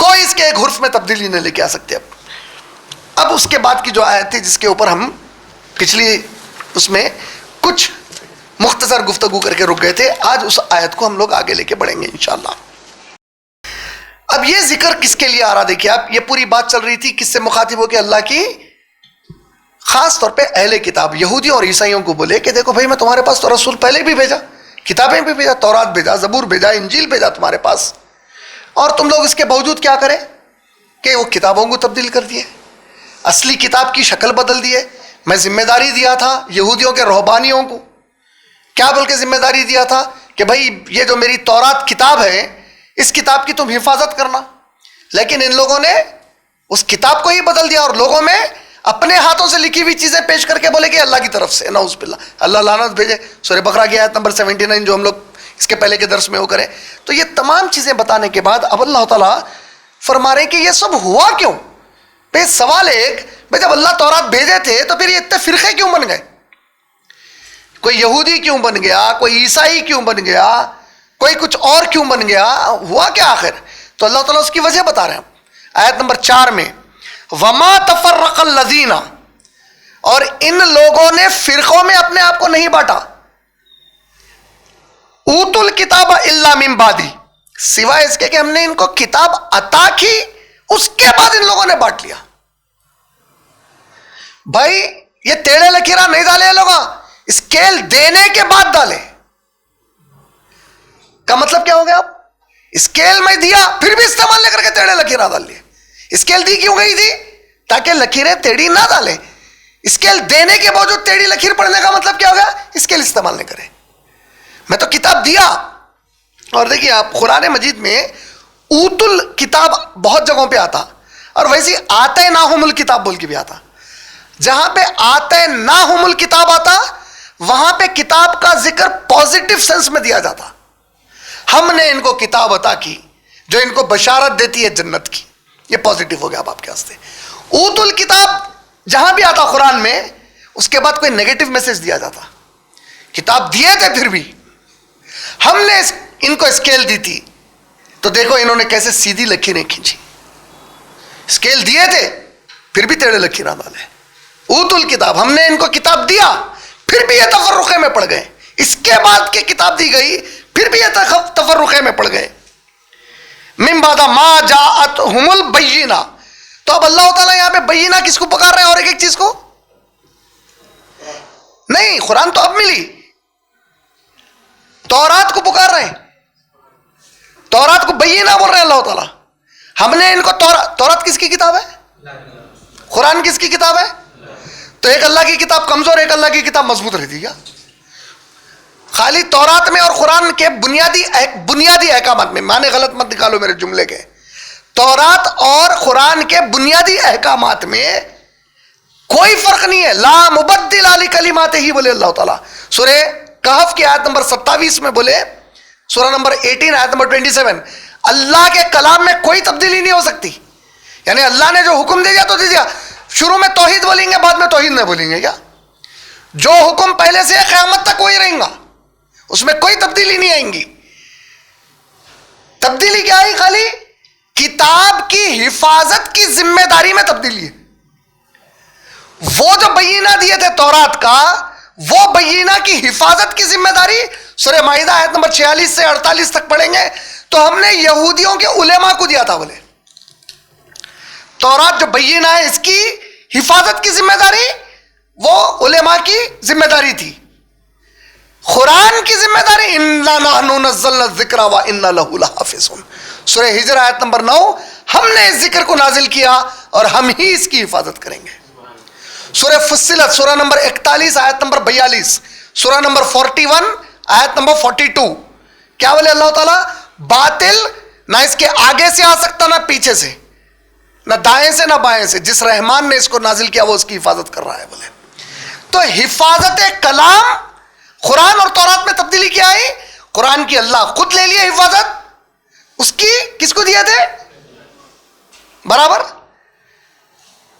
کوئی اس کے ایک حرف میں تبدیلی نہیں لے کے آ سکتے. اب اس کے بعد کی جو آیت تھی جس کے اوپر ہم پچھلی اس میں کچھ مختصر گفتگو کر کے رک گئے تھے, آج اس آیت کو ہم لوگ آگے لے کے بڑھیں گے انشاءاللہ. اب یہ ذکر کس کے لیے آ رہا, دیکھیے آپ, یہ پوری بات چل رہی تھی کس سے مخاطب ہو کے, اللہ کی خاص طور پہ اہل کتاب یہودیوں اور عیسائیوں کو بولے کہ دیکھو بھائی میں تمہارے پاس تو رسول پہلے بھی بھیجا, کتابیں بھی بھیجا, تورات بھیجا, زبور بھیجا, انجیل بھیجا تمہارے پاس, اور تم لوگ اس کے باوجود کیا کریں کہ وہ کتابوں کو تبدیل کر دیے, اصلی کتاب کی شکل بدل دیے. میں ذمہ داری دیا تھا یہودیوں کے رہبانیوں کو, کیا بول کے ذمہ داری دیا تھا کہ بھائی یہ جو میری تورات کتاب ہے اس کتاب کی تم حفاظت کرنا, لیکن ان لوگوں نے اس کتاب کو ہی بدل دیا اور لوگوں میں اپنے ہاتھوں سے لکھی ہوئی چیزیں پیش کر کے بولے کہ اللہ کی طرف سے, نعوذ باللہ, اللہ لعنت بھیجے. سورہ بقرہ کی آیت نمبر 79 جو ہم لوگ اس کے پہلے کے درس میں وہ کریں. تو یہ تمام چیزیں بتانے کے بعد اب اللہ تعالیٰ فرما رہے ہیں کہ یہ سب ہوا کیوں. بھائی سوال ایک, بھائی جب اللہ تورات بھیجے تھے تو پھر یہ اتنے فرقے کیوں بن گئے, کوئی یہودی کیوں بن گیا, کوئی عیسائی کیوں بن گیا, کوئی کچھ اور کیوں بن گیا, ہوا کیا آخر. تو اللہ تعالیٰ اس کی وجہ بتا رہے ہیں. آیت نمبر 4 میں وما تفرق الذین, اور ان لوگوں نے فرقوں میں اپنے آپ کو نہیں بانٹا, اوتوا الکتاب الا من بعد, سوائے اس کے کہ ہم نے ان کو کتاب عطا کی اس کے بعد ان لوگوں نے بانٹ لیا. بھائی یہ ٹیڑے لکیرہ نہیں ڈالے یہ لوگوں, اسکیل دینے کے بعد ڈالے. کا مطلب کیا ہو گیا, اب اسکیل میں دیا پھر بھی استعمال نہیں کر کے ٹیڑے لکیرہ ڈال لیے. اسکیل دی کیوں گئی تھی, تاکہ لکیریں ٹیڑھی نہ ڈالے. اسکیل دینے کے باوجود ٹیڑھی لکیر پڑنے کا مطلب کیا ہو گیا, اسکیل استعمال نہیں کرے. میں تو کتاب دیا, اور دیکھیے آپ قرآن مجید میں اوت الکتاب بہت جگہوں پہ آتا, اور ویسے آتیناہم الکتاب بول کے بھی آتا. جہاں پہ آتیناہم الکتاب آتا وہاں پہ کتاب کا ذکر پازیٹیو سینس میں دیا جاتا. ہم نے ان کو کتاب عطا کی جو ان کو بشارت دیتی ہے جنت کی, یہ پازیٹیو ہو گیا. اب آپ کے واسطے اوت الکتاب جہاں بھی آتا قرآن میں اس کے بعد کوئی نیگیٹو میسج دیا جاتا. کتاب دیے تھے پھر بھی ہم نے ان کو اسکیل دی تھی, تو دیکھو انہوں نے کیسے سیدھی لکیریں کھینچی. اسکیل دیے تھے پھر بھی ٹیڑھے لکیریں ڈالے. اوت الکتاب, ہم نے ان کو کتاب دیا پھر بھی یہ تفرقے میں پڑ گئے. اس کے بعد کی کتاب دی گئی پھر بھی یہ تفرقے میں پڑ گئے. من بعد ما جاءتہم البینہ, تو اب اللہ تعالیٰ یہاں پہ بینہ کس کو پکار رہے ہیں, اور ایک چیز کو نہیں. قرآن تو اب ملی, تورات کو پکار رہے ہیں, تورات کو بینہ بول رہے ہیں اللہ تعالیٰ. ہم نے ان کو تورات کس کی کتاب ہے, قرآن کس کی کتاب ہے. تو ایک اللہ کی کتاب کمزور, ایک اللہ کی کتاب مضبوط رہتی ہے. خالی تورات میں اور قرآن کے بنیادی احکامات میں, معنی غلط مت نکالو میرے جملے کے, تورات اور قرآن کے بنیادی احکامات میں کوئی فرق نہیں ہے. لا مبدل لکلماتہ ہی بولے اللہ تعالیٰ. سورہ کہف کی آیت نمبر 27 میں بولے, سورہ نمبر 18 آیت نمبر 27, اللہ کے کلام میں کوئی تبدیلی نہیں ہو سکتی. یعنی اللہ نے جو حکم دے دیا تو دے دیا. شروع میں توحید بولیں گے, بعد میں توحید نہیں بولیں گے کیا. جو حکم پہلے سے قیامت تک وہی رہیں گا, اس میں کوئی تبدیلی نہیں آئیں گی. تبدیلی کیا ہے, خالی کتاب کی حفاظت کی ذمہ داری میں تبدیلی ہے. وہ جو بینہ دیے تھے تورات کا, وہ بینہ کی حفاظت کی ذمہ داری سورہ مائدہ آیت نمبر 46 سے 48 تک پڑھیں گے تو ہم نے یہودیوں کے علماء کو دیا تھا. بولے تورات جو بینہ ہے اس کی حفاظت کی ذمہ داری وہ علماء کی ذمہ داری تھی. قرآن کی ذمہ داری انا نحن نزلنا الذکر وانا لہ لحافظون. سورہ ہجر آیت نمبر 9, ہم نے اس ذکر کو نازل کیا اور ہم ہی اس کی حفاظت کریں گے. سورہ فصلت سورہ نمبر 41 آیت نمبر 42, سورہ نمبر 41 آیت نمبر 42, کیا بولے اللہ تعالیٰ, باطل نہ اس کے آگے سے آ سکتا نہ پیچھے سے, نہ دائیں سے نہ بائیں سے. جس رحمان نے اس کو نازل کیا وہ اس کی حفاظت کر رہا ہے. بولے تو حفاظت کلام قرآن اور تورات میں تبدیلی کیا ہے, قرآن کی اللہ خود لے لیے حفاظت, اس کی کس کو دیے تھے برابر.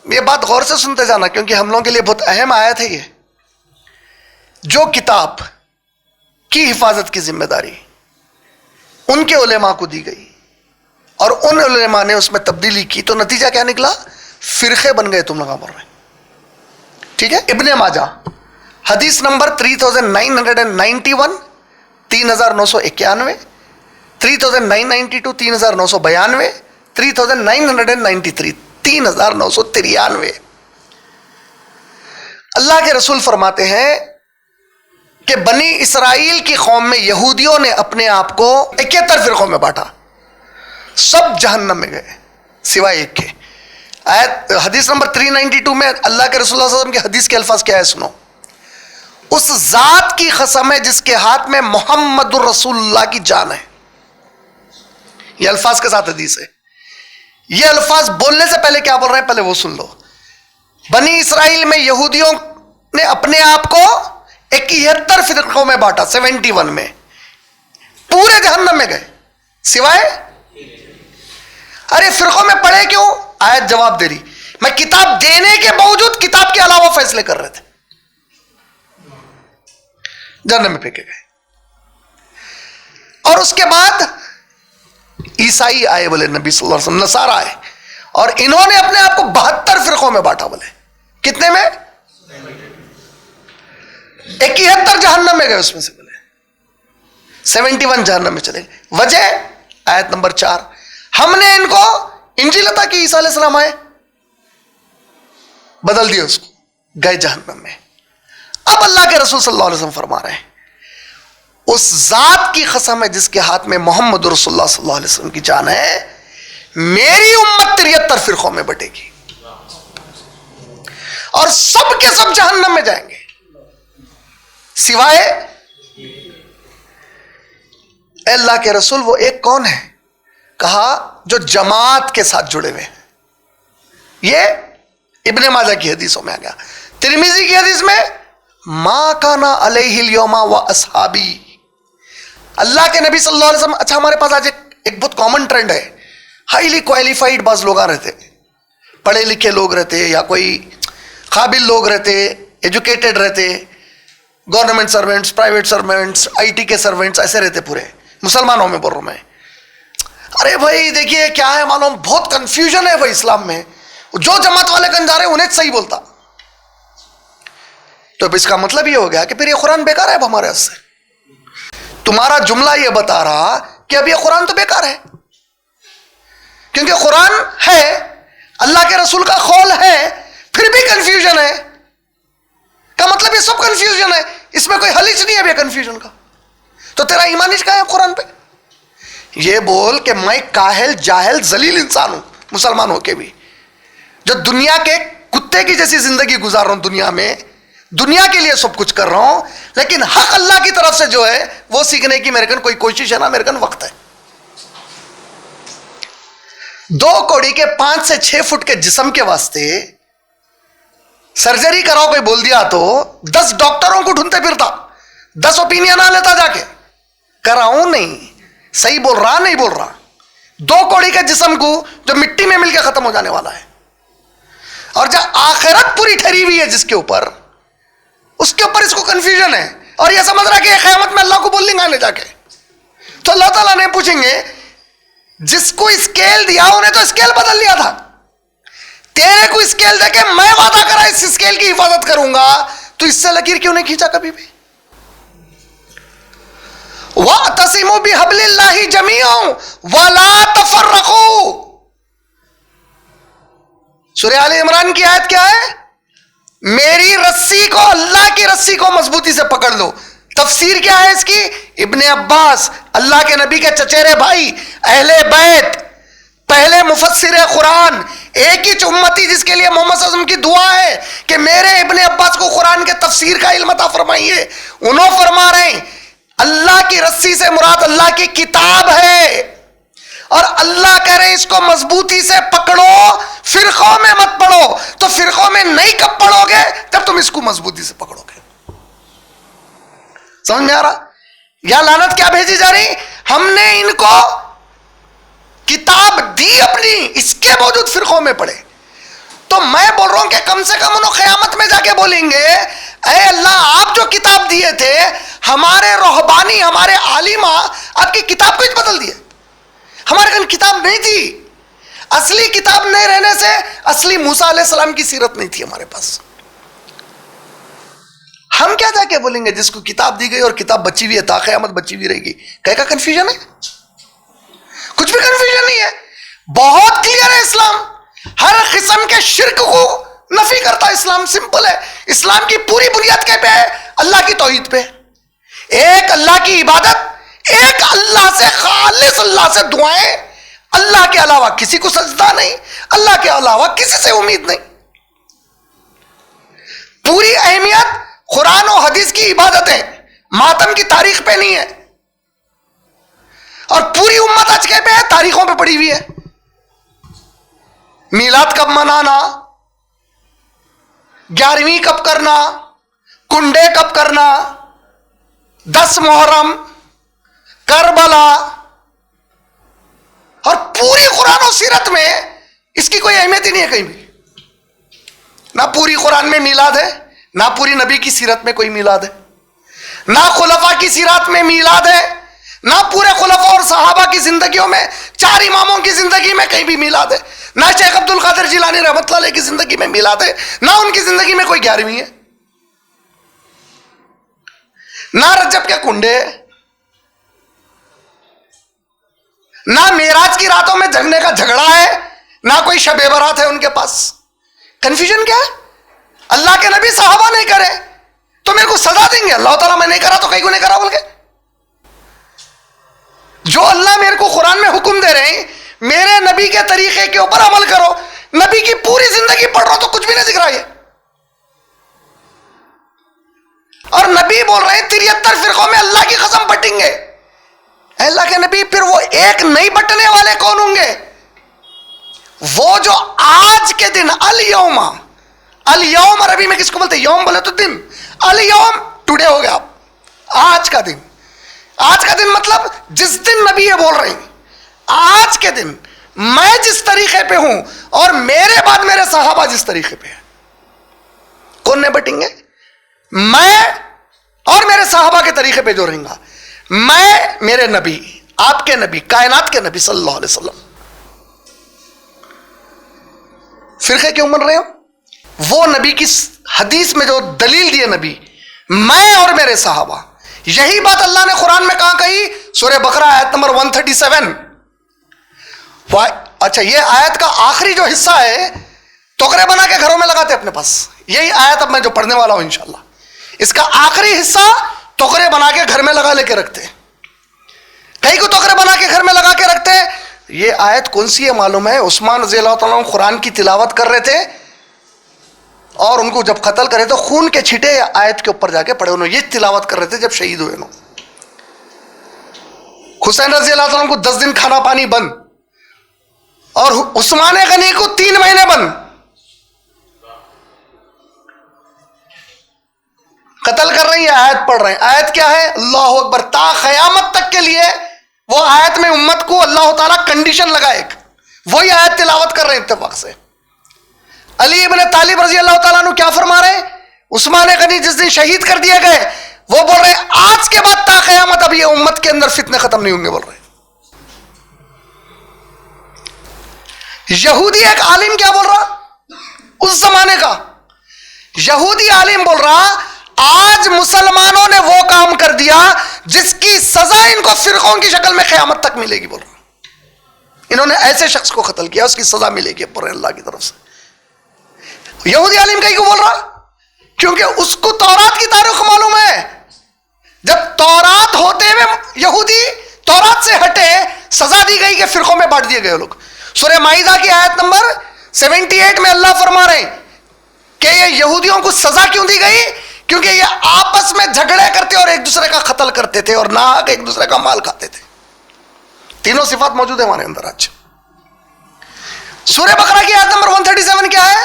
یہ بات غور سے سنتے جانا کیونکہ ہم لوگوں کے لیے بہت اہم آیت ہے یہ. جو کتاب کی حفاظت کی ذمہ داری ان کے علماء کو دی گئی اور ان علماء نے اس میں تبدیلی کی تو نتیجہ کیا نکلا؟ فرقے بن گئے تم لوگوں پر میں. ٹھیک ہے. ابن ماجہ حدیث نمبر 3991 3991 3992 3992 3993 3993. اللہ کے رسول فرماتے ہیں کہ بنی اسرائیل کی قوم میں یہودیوں نے اپنے آپ کو 71 فرقوں میں بانٹا. سب جہنم میں گئے سوائے ایک کے. آیت حدیث نمبر 392 میں اللہ کے رسول اللہ صلی اللہ علیہ وسلم کے حدیث کے الفاظ کیا ہے سنو. اس ذات کی قسم ہے جس کے ہاتھ میں محمد الرسول اللہ کی جان ہے. یہ الفاظ کے ساتھ حدیث ہے. یہ الفاظ بولنے سے پہلے کیا بول رہے ہیں پہلے وہ سن لو. بنی اسرائیل میں یہودیوں نے اپنے آپ کو 71 فرقوں میں بانٹا. 71 میں پورے جہنم میں گئے سوائے. ارے فرقوں میں پڑے کیوں؟ آیت جواب دے رہی. میں کتاب دینے کے باوجود کتاب کے علاوہ فیصلے کر رہے تھے. جہنم میں پھینکے گئے. اور اس کے بعد عیسائی آئے بولے نبی صلی اللہ علیہ وسلم. نصارہ آئے اور انہوں نے اپنے آپ کو 72 فرقوں میں بانٹا. بولے کتنے میں؟ 71 جہنم میں گئے اس میں سے. بولے 71 جہنم میں چلے گئے. وجہ آیت نمبر 4 ہم نے ان کو انجیل عطا کی. عیسیٰ علیہ السلام آئے بدل دیا اس کو, گئے جہنم میں. اب اللہ کے رسول صلی اللہ علیہ وسلم فرما رہے ہیں اس ذات کی قسم ہے جس کے ہاتھ میں محمد رسول اللہ صلی اللہ علیہ وسلم کی جان ہے, میری امت 73 فرقوں میں بٹے گی اور سب کے سب جہنم میں جائیں گے سوائے. اے اللہ کے رسول وہ ایک کون ہے؟ کہا جو جماعت کے ساتھ جڑے ہوئے ہیں. یہ ابن ماجہ کی حدیثوں میں آ گیا. ترمذی کی حدیث میں ما کانا علیہ اليوم و اصحابی. اللہ کے نبی صلی اللہ علیہ وسلم. اچھا ہمارے پاس آج ایک بہت کامن ٹرینڈ ہے, ہائیلی کوالیفائڈ بعض لوگ رہتے, پڑھے لکھے لوگ رہتے یا کوئی قابل لوگ رہتے, ایجوکیٹڈ رہتے, government servants, private servants, I T کے سرونٹس, ایسے رہتے پورے مسلمانوں میں بول رہا ہوں میں. ارے بھائی دیکھیے کیا ہے معلوم, بہت کنفیوژن ہے بھائی اسلام میں. جو جماعت والے کن جا رہے ہیں انہیں صحیح بولتا. تو اب اس کا مطلب یہ ہو گیا کہ پھر یہ قرآن بیکار ہے اب ہمارے ہاتھ سے. تمہارا جملہ یہ بتا رہا کہ اب یہ قرآن تو بیکار ہے, کیونکہ قرآن ہے, اللہ کے رسول کا قول ہے, پھر بھی کنفیوژن ہے. کا مطلب یہ سب کنفیوژن ہے, اس میں کوئی حل ہی نہیں ہے یہ کنفیوژن کا. تو تیرا ایمان ہی کہاں ہے قرآن پہ؟ یہ بول کہ میں کاہل جاہل ذلیل انسان ہوں مسلمان ہو کے بھی, جو دنیا کے کتے کی جیسی زندگی گزار رہا ہوں, دنیا میں دنیا کے لیے سب کچھ کر رہا ہوں, لیکن حق اللہ کی طرف سے جو ہے وہ سیکھنے کی میرے کن کوئی کوشش ہے نا, میرے کن وقت ہے. 2 کوڑی کے 5 سے 6 فٹ کے جسم کے واسطے سرجری کراؤ کوئی بول دیا تو 10 ڈاکٹروں کو ڈھونڈتے پھرتا, 10 اوپینین لیتا جا کے. کراؤں نہیں, صحیح بول رہا نہیں بول رہا. 2 کوڑی کے جسم کو جو مٹی میں مل کے ختم ہو جانے والا ہے, اور جب آخرت پوری ٹھہری ہوئی ہے جس کے اوپر, اس کے اوپر اس کو کنفیوژن ہے, اور یہ سمجھ رہا کہ قیامت میں اللہ کو بول لیں گے آنے جا کے. تو اللہ تعالیٰ نے پوچھیں گے جس کو اسکیل دیا انہیں تو اسکیل بدل لیا تھا, تیرے کو اسکیل دے کے میں وعدہ کرا اس اسکیل کی حفاظت کروں گا, تو اس سے لکیر کیوں نہیں کھینچا کبھی بھی؟ وَاعْتَصِمُوا بِحَبْلِ اللَّهِ جَمِيعًا وَلَا تَفَرَّقُوا. سورہ آل عمران کی آیت کیا ہے؟ میری رسی کو, اللہ کی رسی کو مضبوطی سے پکڑ لو. تفسیر کیا ہے اس کی؟ ابن عباس, اللہ کے نبی کے چچیرے بھائی, اہل بیت, پہلے مفسر قرآن, ایک ہی امتی جس کے لیے محمد صلی اللہ علیہ وسلم کی دعا ہے کہ میرے ابن عباس کو قرآن کے تفسیر کا علم عطا فرمائیے. انہوں فرما رہے ہیں اللہ کی رسی سے مراد اللہ کی کتاب ہے, اور اللہ کہہ رہے ہیں اس کو مضبوطی سے پکڑو, فرقوں میں مت پڑو. تو فرقوں میں نہیں کب پڑو گے؟ جب تم اس کو مضبوطی سے پکڑو گے. سمجھ میں آ رہا؟ یا لعنت کیا بھیجی جا رہی؟ ہم نے ان کو کتاب دی اپنی, اس کے باوجود فرقوں میں پڑے. تو میں بول رہا ہوں کہ کم سے کم انہوں قیامت میں جا کے بولیں گے اے اللہ آپ جو کتاب دیے تھے, ہمارے رہبانی ہمارے عالمہ آپ کی کتاب کو ہی بدل دیے, ہمارے لیکن کتاب نہیں تھی. اصلی کتاب نہیں رہنے سے اصلی موسیٰ علیہ السلام کی سیرت نہیں تھی ہمارے پاس. ہم کیا جا کے بولیں گے جس کو کتاب دی گئی اور کتاب بچی ہوئی ہے تا قیامت بچی ہوئی رہے گی؟ کہے کا کنفیوژن ہے؟ کچھ بھی کنفیوژن نہیں ہے. بہت کلیئر ہے اسلام. ہر قسم کے شرک کو نفی کرتا ہے اسلام. سمپل ہے. اسلام کی پوری بنیاد کیا پہ ہے؟ اللہ کی توحید پہ. ایک اللہ کی عبادت, ایک اللہ سے, خالص اللہ سے دعائیں, اللہ کے علاوہ کسی کو سجدہ نہیں, اللہ کے علاوہ کسی سے امید نہیں. پوری اہمیت قرآن و حدیث کی عبادتیں ماتم کی تاریخ پہ نہیں ہے, اور پوری امت آج کے پہ ہے, تاریخوں پہ پڑی ہوئی ہے. میلاد کب منانا, 11ویں کب کرنا, کنڈے کب کرنا, 10 محرم, کربلا, اور پوری قرآن و سیرت میں اس کی کوئی اہمیت ہی نہیں ہے کہیں بھی. نہ پوری قرآن میں میلاد ہے, نہ پوری نبی کی سیرت میں کوئی میلاد ہے, نہ خلفاء کی سیرت میں میلاد ہے, نہ پورے خلفاء اور صحابہ کی زندگیوں میں, 4 اماموں کی زندگی میں کہیں بھی میلاد ہے, نہ شیخ عبد القادر جیلانی رحمۃ اللہ علیہ کی زندگی میں میلاد ہے, نہ ان کی زندگی میں کوئی 11ویں ہے, نہ رجب کے کنڈے, نہ معراج کی راتوں میں جگنے کا جھگڑا ہے, نہ کوئی شب برات ہے ان کے پاس. کنفیوژن کیا ہے؟ اللہ کے نبی صحابہ نہیں کرے تو میرے کو سزا دیں گے, اللہ تعالیٰ میں نہیں کرا تو کہیں کو نہیں کرا بول کے. جو اللہ میرے کو قرآن میں حکم دے رہے ہیں میرے نبی کے طریقے کے اوپر عمل کرو, نبی کی پوری زندگی پڑھ رہا ہو تو کچھ بھی نہیں دکھ رہا ہے. اور نبی بول رہے ہیں 73 فرقوں میں اللہ کی قسم بٹیں گے. اللہ کے نبی پھر وہ ایک نہیں بٹنے والے کون ہوں گے؟ وہ جو آج کے دن الیوم, الیوم عربی میں کس کو بولتے ہیں؟ یوم بولے تو دن, الیوم ٹوڈے ہو گیا, آج کا دن. آج کا دن مطلب جس دن نبی یہ بول رہے ہیں آج کے دن میں جس طریقے پہ ہوں اور میرے بعد میرے صحابہ جس طریقے پہ ہیں, کون نہیں بٹیں گے؟ میں اور میرے صحابہ کے طریقے پہ جو رہیں گا. میں, میرے نبی, آپ کے نبی, کائنات کے نبی صلی اللہ علیہ وسلم. فرقے کیوں بن رہے ہو؟ وہ نبی کی حدیث میں جو دلیل دی ہے نبی, میں اور میرے صحابہ. یہی بات اللہ نے قرآن میں کہاں کہی؟ سورہ بقرہ آیت نمبر 137. اچھا, یہ آیت کا آخری جو حصہ ہے ٹوکرے بنا کے گھروں میں لگاتے اپنے پاس. یہی آیت اب میں جو پڑھنے والا ہوں انشاءاللہ, اس کا آخری حصہ ٹوکرے بنا کے گھر میں لگا لے کے رکھتے. کئی کو ٹوکرے بنا کے گھر میں لگا کے رکھتے. یہ آیت کون سی ہے معلوم ہے؟ عثمان رضی اللہ تعالیٰ عنہ قرآن کی تلاوت کر رہے تھے اور ان کو جب قتل کرے تو خون کے چھٹے آیت کے اوپر جا کے پڑے. انہوں یہ تلاوت کر رہے تھے جب شہید ہوئے. انہوں حسین رضی اللہ تعالیٰ عنہ کو 10 دن کھانا پانی بند, اور عثمان غنی کو 3 مہینے بند. قتل کر رہے ہیں, آیت پڑھ رہے ہیں. آیت کیا ہے؟ اللہ اکبر. تا قیامت تک کے لیے وہ آیت میں امت کو اللہ تعالیٰ کنڈیشن لگا ایک, وہی آیت تلاوت کر رہے ہیں اتفاق سے. علی ابن طالب رضی اللہ تعالیٰ عنہ کیا فرما رہے ہیں؟ عثمان غنی جس دن شہید کر دیے گئے وہ بول رہے ہیں آج کے بعد تا قیامت اب یہ امت کے اندر فتنے ختم نہیں ہوں گے. بول رہے ہیں. یہودی ایک عالم کیا بول رہا اس زمانے کا؟ یہودی عالم بول رہا آج مسلمانوں نے وہ کام کر دیا جس کی سزا ان کو فرقوں کی شکل میں قیامت تک ملے گی. بول رہا انہوں نے ایسے شخص کو قتل کیا, اس کی سزا ملے گی پر اللہ کی طرف سے. یہودی عالم کہیں کو بول رہا کیونکہ اس کو تورات کی تاریخ معلوم ہے. جب تورات ہوتے ہوئے یہودی تورات سے ہٹے, سزا دی گئی کہ فرقوں میں بانٹ دیے گئے لوگ. سورہ مائدہ کی آیت نمبر 78 میں اللہ فرما رہے ہیں کہ یہ یہودیوں کو سزا کیوں دی گئی؟ کیونکہ یہ آپس میں جھگڑے کرتے اور ایک دوسرے کا قتل کرتے تھے اور ناحق ایک دوسرے کا مال کھاتے تھے. تینوں صفات موجود ہیں ہمارے اندر. آج سورہ بقرہ کی آیت نمبر 137 کیا ہے؟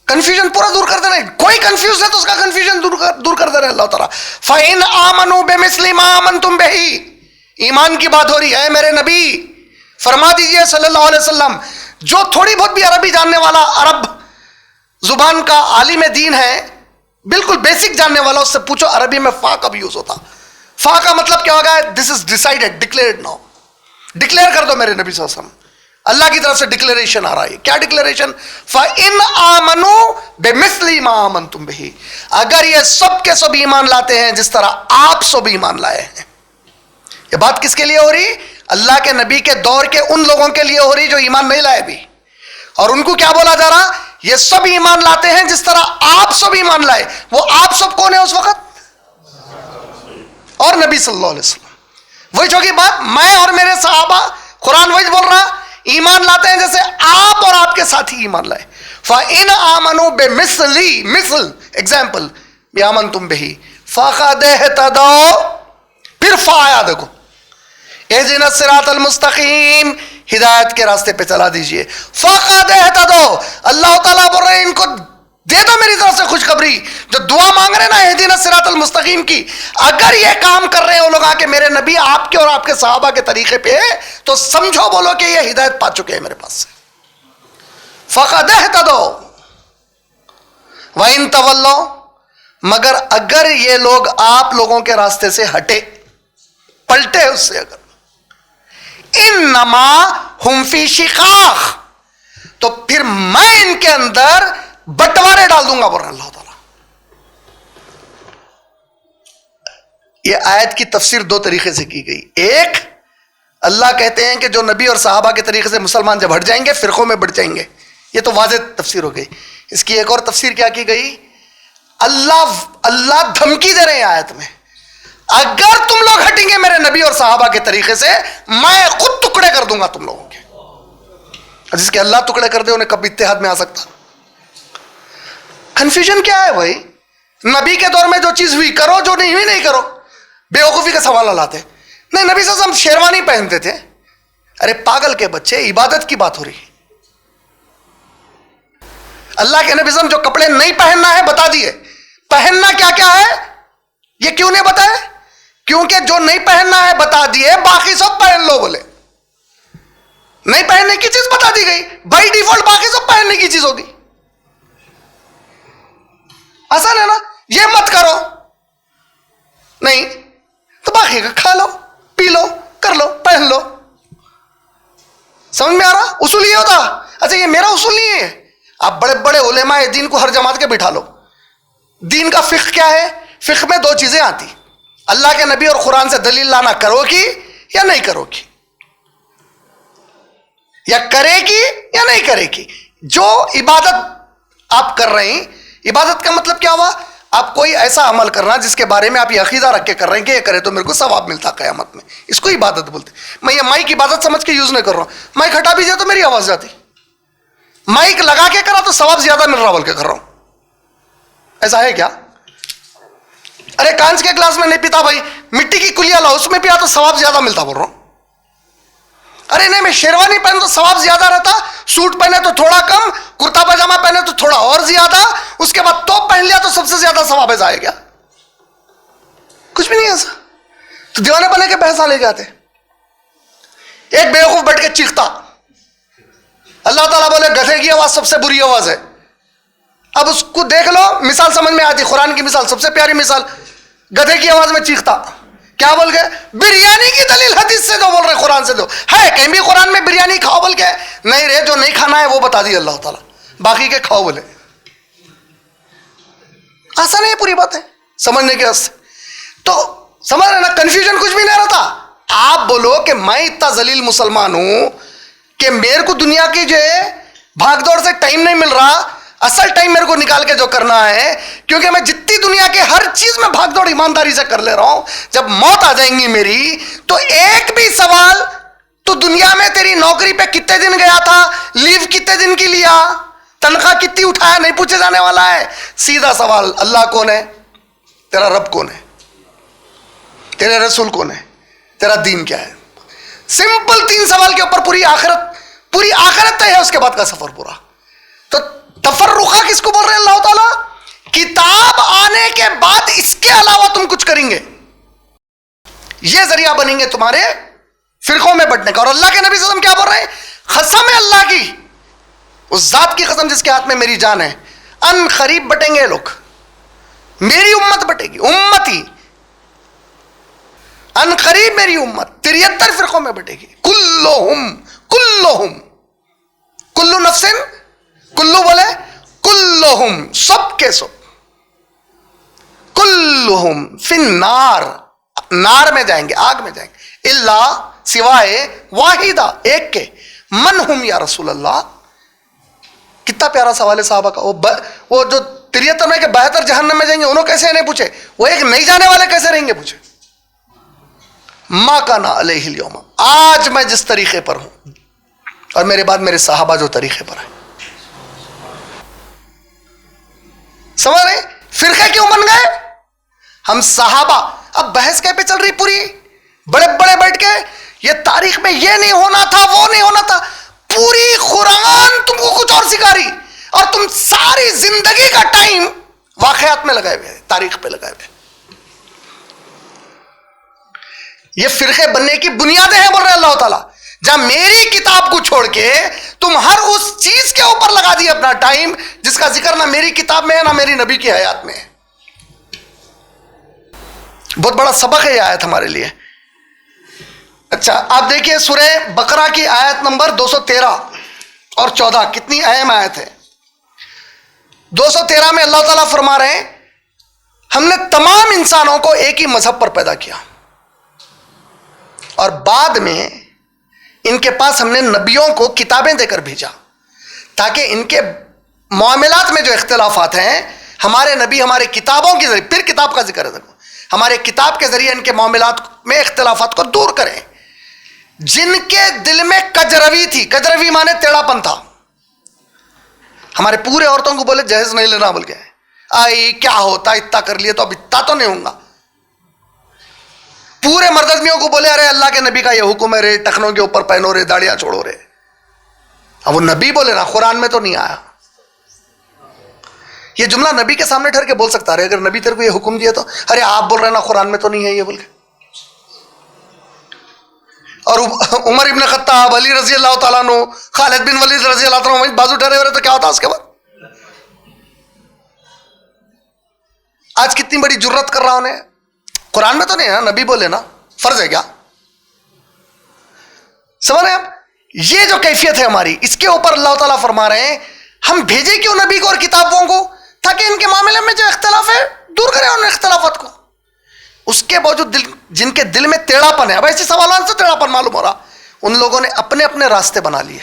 کنفیوژن پورا دور کر دینا. کوئی کنفیوز ہے تو اس کا کنفیوژن دور کر دے رہے اللہ تعالیٰ. فَإِنْ آمَنُوا بِمِثْلِ مَا آمَنْتُمْ بِهِ, ایمان کی بات ہو رہی ہے میرے نبی, فرما دیجئے صلی اللہ علیہ وسلم, جو تھوڑی بہت بھی عربی جاننے والا, عرب زبان کا عالم دین ہے, بالکل بیسک جاننے والا, اس سے پوچھو عربی میں فا کا بھی یوز ہوتا. فا کا مطلب کیا ہوگا؟ دس از ڈیسائیڈڈ, ڈکلیئرڈ ناؤ, ڈکلیئر کر کر دو میرے نبی صلی اللہ علیہ وسلم. اللہ کی طرف سے ڈکلیریشن آ رہا ہے. کیا ڈکلیریشن؟ فَإِنْ آمَنُوا بِمِثْلِ مَا آمَنْتُمْ بِهِ. اگر یہ سب کے سب ایمان لاتے ہیں جس طرح آپ سب ایمان لائے ہیں. یہ بات کس کے لیے ہو رہی؟ اللہ کے نبی کے دور کے ان لوگوں کے لیے ہو رہی جو ایمان نہیں لائے بھی. اور ان کو کیا بولا جا رہا؟ یہ سب ایمان لاتے ہیں جس طرح آپ سب ایمان لائے. وہ آپ سب کون ہے اس وقت؟ اور نبی صلی اللہ علیہ وسلم. وہی چھوٹی بات، میں اور میرے صحابہ، قرآن وہی بول رہا، ایمان لاتے ہیں جیسے آپ اور آپ کے ساتھی ایمان لائے. فَإِنْ آمَنُوا بِمِثْلِ، مثل ایگزامپل، بِآمَنْتُمْ بِهِ فَقَدْ اهْتَدَوْا. پھر فایا دیکھو، اهْدِنَا الصِّرَاطَ الْمُسْتَقِيمَ، ہدایت کے راستے پہ چلا دیجئے. فَقَدْ اهْتَدَوْا، اللہ تعالیٰ بول رہے ہیں ان کو دے دو میری طرف سے خوشخبری. جو دعا مانگ رہے ہیں نا اہدینا الصراط المستقیم کی، اگر یہ کام کر رہے ہیں وہ لوگ کہ میرے نبی آپ کے اور آپ کے صحابہ کے طریقے پہ ہے، تو سمجھو بولو کہ یہ ہدایت پا چکے ہیں میرے پاس سے. فقد اہتدوا وَإِن تَوَلَّوْا، مگر اگر یہ لوگ آپ لوگوں کے راستے سے ہٹے، پلٹے اس سے، اگر انما ہم فی شقاق، تو پھر میں ان کے اندر بٹوارے ڈال دوں گا، بول رہا اللہ تعالیٰ. یہ آیت کی تفسیر دو طریقے سے کی گئی. ایک، اللہ کہتے ہیں کہ جو نبی اور صحابہ کے طریقے سے مسلمان جب ہٹ جائیں گے فرقوں میں بٹ جائیں گے. یہ تو واضح تفسیر ہو گئی. اس کی ایک اور تفسیر کیا کی گئی؟ اللہ دھمکی دے رہے ہیں آیت میں، اگر تم لوگ ہٹیں گے میرے نبی اور صحابہ کے طریقے سے، میں خود ٹکڑے کر دوں گا تم لوگوں کے. جس کے اللہ ٹکڑے کر دے انہیں کب اتحاد میں آ سکتا؟ کنفیوژن کیا ہے بھائی؟ نبی کے دور میں جو چیز ہوئی کرو، جو نہیں ہوئی نہیں کرو. بے وقوفی کا سوال لاتے نہیں. نبی صلی اللہ علیہ وسلم شیروانی پہنتے تھے. ارے پاگل کے بچے، عبادت کی بات ہو رہی ہے. اللہ کے نبی صلی اللہ علیہ وسلم جو کپڑے نہیں پہننا ہے بتا دیے. پہننا کیا کیا ہے یہ کیوں نہیں بتائے؟ کیونکہ جو نہیں پہننا ہے بتا دیے، باقی سب پہن لو. بولے نہیں پہننے کی چیز بتا دی گئی، بائی ڈیفالٹ باقی سب پہننے کی چیز ہوگی. آسان ہے نا؟ یہ مت کرو، نہیں تو باقی کا کھا لو، پی لو، کر لو، پہن لو. سمجھ میں آ رہا؟ اصول یہ ہوتا. اچھا یہ میرا اصول نہیں ہے. آپ بڑے بڑے علماء دین کو ہر جماعت کے بٹھا لو. دین کا فقہ کیا ہے؟ فقہ میں دو چیزیں آتی، اللہ کے نبی اور قرآن سے دلیل لانا کرو گی یا نہیں کرو گی، یا کرے گی یا نہیں کرے گی. جو عبادت آپ کر رہے ہیں، عبادت کا مطلب کیا ہوا؟ آپ کوئی ایسا عمل کرنا جس کے بارے میں آپ یہ عقیدہ رکھ کے کر رہے ہیں کہ یہ کرے تو میرے کو ثواب ملتا قیامت میں. اس کو عبادت بولتے. میں یہ مائک عبادت سمجھ کے یوز نہیں کر رہا ہوں. مائک ہٹا بھی جائے تو میری آواز جاتی. مائک لگا کے کرا تو ثواب زیادہ مل رہا بول کے کر رہا ہوں. ایسا ہے کیا؟ ارے کانچ کے گلاس میں نہیں پیتا بھائی، مٹی کی کلیا لاؤ اس میں پیا تو ثواب زیادہ ملتا بول رہا ہوں. ارے نہیں میں شیروانی پہن تو ثواب زیادہ رہتا، سوٹ پہنے تو تھوڑا کم، کرتا پاجامہ پہنے تو تھوڑا اور زیادہ، اس کے بعد توپ پہن لیا تو سب سے زیادہ ثواب ہے. جائے گا کچھ بھی نہیں ایسا. تو دیوانے بنے کے پیسہ لے جاتے. ایک بیوقوف بیٹھ کے چیختا، اللہ تعالیٰ بولے گدھے کی آواز سب سے بری آواز ہے. اب اس کو دیکھ لو، مثال سمجھ میں آتی. قرآن کی مثال سب سے پیاری مثال، گدھے کی آواز میں چیختا. کیا بول گئے؟ بریانی کی دلیل حدیث سے دو، بول رہے قرآن سے دو. ہے کہیں بھی قرآن میں بریانی کھاؤ بول کے؟ نہیں رے، جو نہیں کھانا ہے وہ بتا دی اللہ تعالیٰ، باقی کے کھاؤ بولے. آسان ہے، پوری بات ہے سمجھنے کے واسطے. تو سمجھ رہے نا؟ کنفیوژن کچھ بھی نہیں رہتا. آپ بولو کہ میں اتنا ذلیل مسلمان ہوں کہ میرے کو دنیا کی جو ہے بھاگ دوڑ سے ٹائم نہیں مل رہا. اصل ٹائم میرے کو نکال کے جو کرنا ہے، کیونکہ میں جتنی دنیا کے ہر چیز میں بھاگ دوڑ ایمانداری سے کر لے رہا ہوں. جب موت آ جائیں گی میری تو ایک بھی سوال، تو دنیا میں تیری نوکری پہ کتنے دن گیا تھا، لیو کتنے دن کی لیا، تنخواہ کتنی اٹھایا، نہیں پوچھے جانے والا ہے. سیدھا سوال، اللہ کون ہے، تیرا رب کون ہے، تیرے رسول کون ہے، تیرا دین کیا ہے. سمپل 3 سوال کے اوپر پوری آخرت طے ہے. اس کے بعد کا سفر پورا. تو تفرقہ کس کو بول رہے ہیں اللہ تعالیٰ؟ کتاب آنے کے بعد اس کے علاوہ تم کچھ کریں گے، یہ ذریعہ بنیں گے تمہارے فرقوں میں بٹنے کا. اور اللہ کے نبی صلی اللہ علیہ وسلم کیا بول رہے ہیں؟ قسم ہے اللہ کی، اس ذات کی قسم جس کے ہاتھ میں میری جان ہے، ان قریب بٹیں گے لوگ، میری امت بٹے گی، امتی. ان قریب میری امت 73 فرقوں میں بٹے گی. کلہم کلو نفسن، کلو بولے کلہم، سب کے سب، کلہم فی النار، نار میں جائیں گے، آگ میں جائیں گے، الا سوائے واحدہ، ایک کے. من ہم یا رسول اللہ. کتنا پیارا سوال ہے صحابہ کا. وہ جو 73 میں کہ 72 جہنم میں جائیں گے، انہوں کیسے نہیں پوچھے، وہ ایک نہیں جانے والے کیسے رہیں گے پوچھے. ما کانا علیہ اليوم، آج میں جس طریقے پر ہوں اور میرے بعد میرے صحابہ جو طریقے پر ہیں. سمجھ رہے فرقے کیوں بن گئے ہم صحابہ؟ اب بحث کہہ پہ چل رہی پوری، بڑے بڑے بیٹھ کے یہ تاریخ میں یہ نہیں ہونا تھا، وہ نہیں ہونا تھا. پوری قرآن تم کو کچھ اور سکھا رہی، اور تم ساری زندگی کا ٹائم واقعات میں لگائے ہوئے، تاریخ پہ لگائے ہوئے. یہ فرقے بننے کی بنیادیں ہیں، بول رہے اللہ تعالیٰ. جب میری کتاب کو چھوڑ کے تم ہر اس چیز کے اوپر لگا دی اپنا ٹائم جس کا ذکر نہ میری کتاب میں ہے نہ میری نبی کی حیات میں ہے. بہت بڑا سبق ہے یہ آیت ہمارے لیے. اچھا آپ دیکھیے سورہ بقرہ کی آیت نمبر 213 اور 14، کتنی اہم آیت ہے. 213 میں اللہ تعالیٰ فرما رہے ہیں ہم نے تمام انسانوں کو ایک ہی مذہب پر پیدا کیا، اور بعد میں ان کے پاس ہم نے نبیوں کو کتابیں دے کر بھیجا تاکہ ان کے معاملات میں جو اختلافات ہیں ہمارے نبی ہمارے کتابوں کے ذریعے، پھر کتاب کا ذکر ہے دیکھو، ہمارے کتاب کے ذریعے ان کے معاملات میں اختلافات کو دور کریں. جن کے دل میں کجروی تھی، کجروی مانے ٹیڑھا پن تھا، ہمارے پورے عورتوں کو بولے جہیز نہیں لینا بول کے، آئی کیا ہوتا اتنا کر لیے تو اب اتنا تو نہیں ہوں گا. پورے مرد آدمیوں کو بولے ارے اللہ کے نبی کا یہ حکم ہے رے، ٹخنوں کے اوپر پہنو رے، داڑیاں چھوڑو رے. اب وہ نبی بولے نا، قرآن میں تو نہیں آیا. یہ جملہ نبی کے سامنے ٹھہر کے بول سکتا رہے، اگر نبی تیرے کو یہ حکم دیا تو ارے آپ بول رہے نا قرآن میں تو نہیں ہے یہ بول کے. اور عمر ابن خطاب، علی رضی اللہ تعالیٰ عنہ، خالد بن ولید رضی اللہ تعالیٰ عنہ بازو ٹھہرے ہوئے تو کیا ہوتا اس کے بعد. آج کتنی بڑی جرت کر رہا انہیں، قرآن میں تو نہیں ہے نا، نبی بولے نا، فرض ہے کیا؟ سمجھ رہے ہیں آپ؟ یہ جو کیفیت ہے ہماری، اس کے اوپر اللہ تعالیٰ فرما رہے ہیں ہم بھیجے کیوں نبی کو اور کتابوں کو، تاکہ ان کے معاملے میں جو اختلاف ہے دور کریں ان اختلافات کو. اس کے باوجود جن کے دل میں ٹیڑھا پن ہے، اب ایسے سوالات سے ٹیڑھا پن معلوم ہو رہا، ان لوگوں نے اپنے اپنے راستے بنا لیے.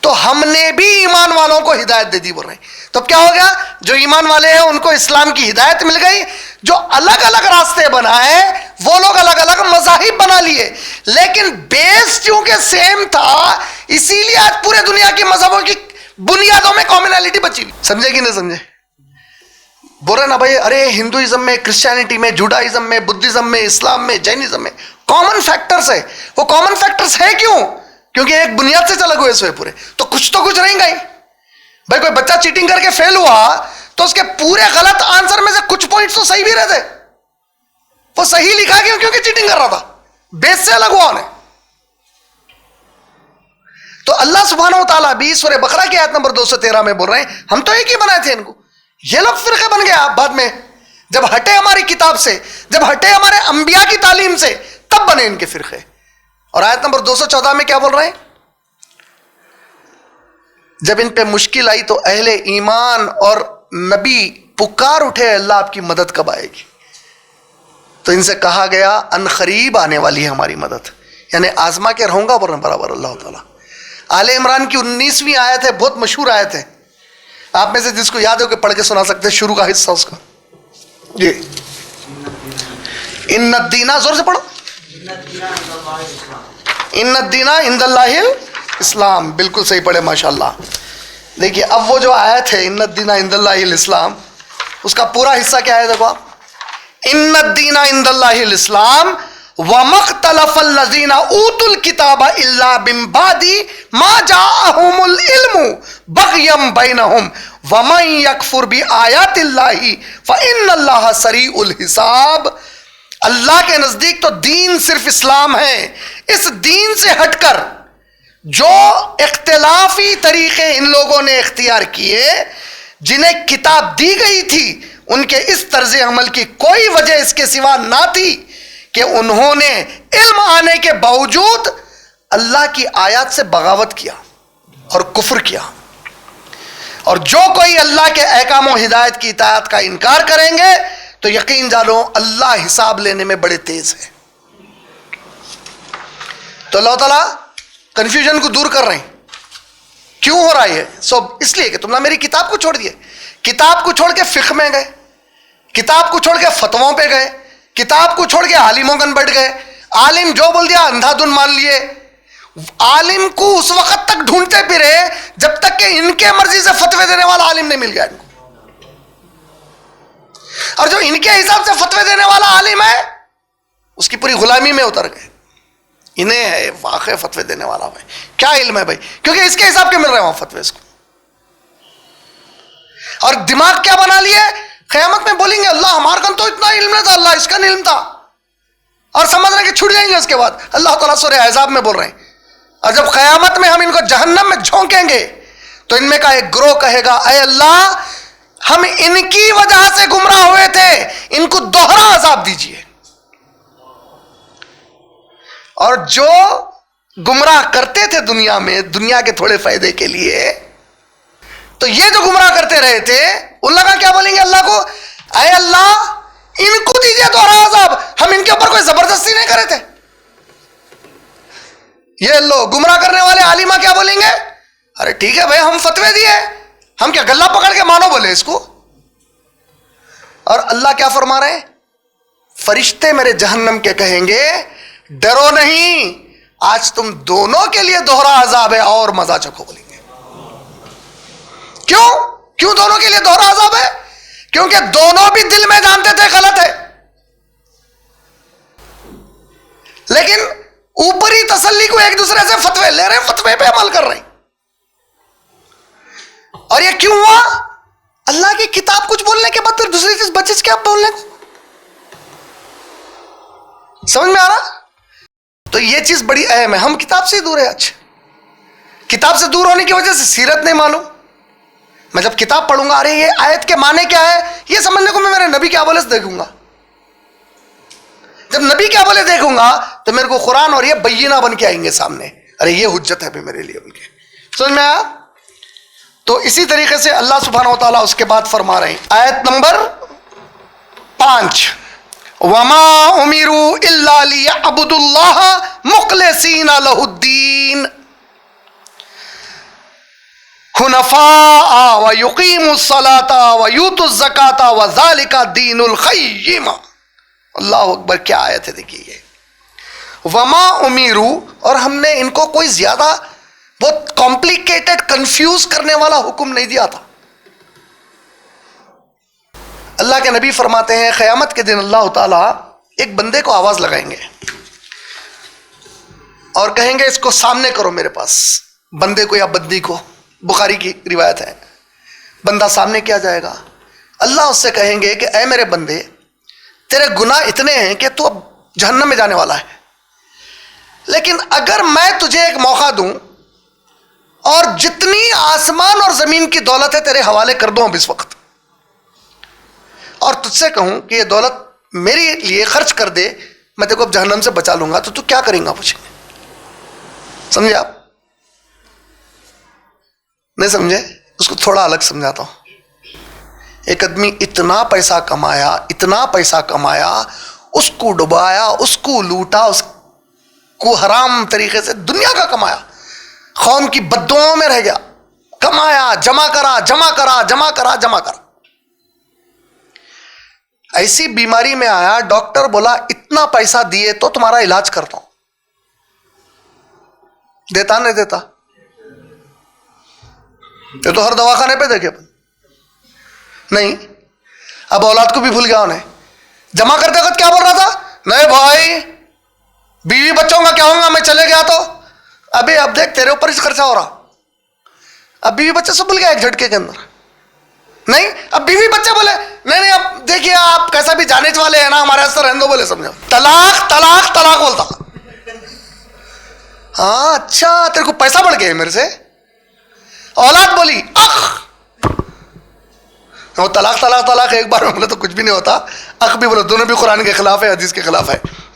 تو ہم نے بھی ایمان والوں کو ہدایت دے دی بول رہے ہیں. تو اب کیا ہو گیا، جو ایمان والے ہیں ان کو اسلام کی ہدایت مل گئی، جو الگ الگ راستے بنائے وہ لوگ الگ الگ مذاہب بنا لیے، لیکن بیس چونکہ سیم تھا اسی لیے آج پورے دنیا کی مذہبوں کی بنیادوں میں کامنالٹی بچی ہوئی. سمجھے کہ نہیں سمجھے؟ بول رہے نا بھائی، ارے ہندوازم میں، کرسچینٹی میں، جوڈائزم میں، بدھزم میں، اسلام میں، جینزم میں کامن فیکٹرز ہے. وہ کامن فیکٹرز ہے کیوں؟ کیونکہ ایک بنیاد سے چلے ہوئے سوئے پورے، تو کچھ رہیں گا ہی. بھائی کوئی بچہ چیٹنگ کر کے فیل ہوا تو اس کے پورے غلط آنسر میں سے کچھ پوائنٹس تو صحیح بھی رہتے. وہ صحیح لکھا کیوں؟ کیونکہ چیٹنگ کر رہا تھا، بیس سے الگ ہوا انہیں. تو اللہ سبحانہ و تعالیٰ بھی سورہ بقرہ کی آیت نمبر 213 میں بول رہے ہیں ہم تو ایک ہی بنائے تھے ان کو. یہ لوگ فرقے بن گیا بعد میں، جب ہٹے ہماری کتاب سے، جب ہٹے ہمارے انبیاء کی تعلیم سے، تب بنے ان کے فرقے. اور آیت نمبر 214 میں کیا بول رہے ہیں؟ جب ان پہ مشکل آئی تو اہل ایمان اور نبی پکار اٹھے اللہ آپ کی مدد کب آئے گی؟ تو ان سے کہا گیا ان قریب آنے والی ہے ہماری مدد، یعنی آزما کے رہوں گا برابر اللہ تعالیٰ. آل عمران کی 19ویں آیت ہے، بہت مشہور آیت ہے، آپ میں سے جس کو یاد ہو کہ پڑھ کے سنا سکتے ہیں شروع کا حصہ اس کا. یہ ان الدین، زور سے پڑھو، ان الدین عند اللہ الاسلام. بالکل صحیح پڑھے ماشاءاللہ. دیکھیے اب وہ جو آیت ہے ان الدین عند اللہ الاسلام، اس کا پورا حصہ کیا ہے؟ دیکھو آپ، ان الدین عند اللہ الاسلام وَمَا اخْتَلَفَ الَّذِينَ أُوتُوا الْكِتَابَ إِلَّا مِن بَعْدِ مَا جَاءَهُمُ الْعِلْمُ بَغْيًا بَيْنَهُمْ وَمَن يَكْفُرْ بِآيَاتِ اللَّهِ فَإِنَّ اللَّهَ سَرِيعُ الْحِسَابِ. اللہ کے نزدیک تو دین صرف اسلام ہے. اس دین سے ہٹ کر جو اختلافی طریقے ان لوگوں نے اختیار کیے، جنہیں کتاب دی گئی تھی، ان کے اس طرز عمل کی کوئی وجہ اس کے سوا نہ تھی کہ انہوں نے علم آنے کے باوجود اللہ کی آیات سے بغاوت کیا اور کفر کیا. اور جو کوئی اللہ کے احکام و ہدایت کی اطاعت کا انکار کریں گے تو یقین جانو اللہ حساب لینے میں بڑے تیز ہے. تو اللہ تعالیٰ کنفیوژن کو دور کر رہے ہیں. کیوں ہو رہا ہے اس لیے کہ تم نے میری کتاب کو چھوڑ دیے, کتاب کو چھوڑ کے فقہ میں گئے, کتاب کو چھوڑ کے فتووں پہ گئے, کتاب کو چھوڑ کے عالموں گن بٹ گئے. عالم جو بول دیا اندھا دھن مان لیے. عالم کو اس وقت تک ڈھونڈتے پھرے جب تک کہ ان کے مرضی سے فتوے دینے والا عالم نہیں مل گیا ان کو. اور جو ان کے حساب سے فتوے دینے والا عالم ہے اس کی پوری غلامی میں اتر گئے. انہیں ہے واقع فتوے دینے والا بھائی, کیا علم ہے بھائی, کیونکہ اس کے حساب کے مل رہے ہیں وہاں فتوے اس کو. اور دماغ کیا بنا لیے, قیامت میں بولیں گے اللہ ہمارا کن تو اتنا علم نہیں تھا, اللہ اس کا علم تھا, اور سمجھ رہے ہیں کہ چھوٹ جائیں گے. اس کے بعد اللہ تعالیٰ سورہ احزاب میں بول رہے ہیں, اور جب قیامت میں ہم ان کو جہنم میں جھونکیں گے تو ان میں کا ایک گروہ کہے گا اے اللہ ہم ان کی وجہ سے گمراہ ہوئے تھے, ان کو دوہرا عذاب دیجیے. اور جو گمراہ کرتے تھے دنیا میں دنیا کے تھوڑے فائدے کے لیے, تو یہ جو گمراہ کرتے رہے تھے ان لوگ کیا بولیں گے اللہ کو, اے اللہ ان کو دیجیے دوہرا عذاب, ہم ان کے اوپر کوئی زبردستی نہیں کرے تھے. یہ لوگ گمراہ کرنے والے عالمہ کیا بولیں گے, ارے ٹھیک ہے بھائی ہم فتوے دیے, ہم کیا گلا پکڑ کے مانو بولے اس کو. اور اللہ کیا فرما رہے ہیں, فرشتے میرے جہنم کے کہیں گے ڈرو نہیں, آج تم دونوں کے لیے دوہرا عذاب ہے اور مزہ چکھو. بولیں گے کیوں دونوں کے لیے دوہرا عذاب ہے, کیونکہ دونوں بھی دل میں جانتے تھے غلط ہے, لیکن اوپری تسلی کو ایک دوسرے سے فتوے لے رہے ہیں, فتوے پہ عمل کر رہے ہیں. اور یہ کیوں ہوا, اللہ کی کتاب کچھ بولنے کے بعد پھر دوسری چیز بچی کیا بولنے کو, سمجھ میں آ رہا. تو یہ چیز بڑی اہم ہے, ہم کتاب سے ہی دور ہے. اچھا کتاب سے دور ہونے کی وجہ سے سیرت نہیں معلوم. میں جب کتاب پڑھوں گا ارے یہ آیت کے معنی کیا ہے یہ سمجھنے کو میں میرے نبی کیا بولے سے دیکھوں گا. جب نبی کیا بولے دیکھوں گا تو میرے کو قرآن اور یہ بینہ بن کے آئیں گے سامنے, ارے یہ حجت ہے بھی میرے لیے. ان کے سمجھ میں آیا. تو اسی طریقے سے اللہ سبحانہ و تعالیٰ اس کے بعد فرما رہے ہیں آیت نمبر 5, وما امروا الا ليعبدوا الله مخلصين له الدين حنفاء ويقيموا الصلاة ويؤتوا الزكاة وذلك دين القيم. اللہ اکبر, کیا آیت ہے دیکھیے یہ, وما امروا, اور ہم نے ان کو کوئی زیادہ بہت کمپلیکیٹڈ کنفیوز کرنے والا حکم نہیں دیا تھا. اللہ کے نبی فرماتے ہیں قیامت کے دن اللہ تعالیٰ ایک بندے کو آواز لگائیں گے اور کہیں گے اس کو سامنے کرو میرے پاس, بندے کو یا بندی کو, بخاری کی روایت ہے. بندہ سامنے کیا جائے گا, اللہ اس سے کہیں گے کہ اے میرے بندے تیرے گناہ اتنے ہیں کہ تو اب جہنم میں جانے والا ہے, لیکن اگر میں تجھے ایک موقع دوں اور جتنی آسمان اور زمین کی دولت ہے تیرے حوالے کر دوں اب اس وقت, اور تجھ سے کہوں کہ یہ دولت میرے لیے خرچ کر دے, میں تیرے کو اب جہنم سے بچا لوں گا, تو کیا کریں گا مجھے. سمجھے آپ, نہیں سمجھے, اس کو تھوڑا الگ سمجھاتا ہوں. ایک آدمی اتنا پیسہ کمایا, اس کو ڈبایا, اس کو لوٹا, اس کو حرام طریقے سے دنیا کا کمایا, قوم کی بددعاؤں میں رہ گیا, کمایا, جمع کرا. ایسی بیماری میں آیا, ڈاکٹر بولا اتنا پیسہ دیے تو تمہارا علاج کرتا ہوں. دیتا نہیں دیتا, یہ تو ہر دواخانے پہ دیکھے نہیں. اب اولاد کو بھی بھول گیا انہیں. جمع کرتے وقت کیا بول رہا تھا, نہیں بھائی بیوی بچوں کا کیا ہوگا, میں چلے گیا تو ابھی اب دیکھ تیرے اوپر ہی خرچہ ہو رہا. اب بیوی بچے سے بھول گیا ایک جھٹکے کے اندر. نہیں, اب بیوی بچے بولے نہیں اب دیکھیے آپ کیسا بھی جانے والے ہیں نا, ہمارے سر رہنے دو, بولے سمجھو طلاق بولتا. ہاں اچھا تیرے کو پیسہ بڑھ گیا میرے سے. اولاد بولی وہ طلاق ایک بار میں بولے تو کچھ بھی نہیں ہوتا, اخ بھی بولے, دونوں بھی قرآن کے خلاف ہے, حدیث کے خلاف ہے.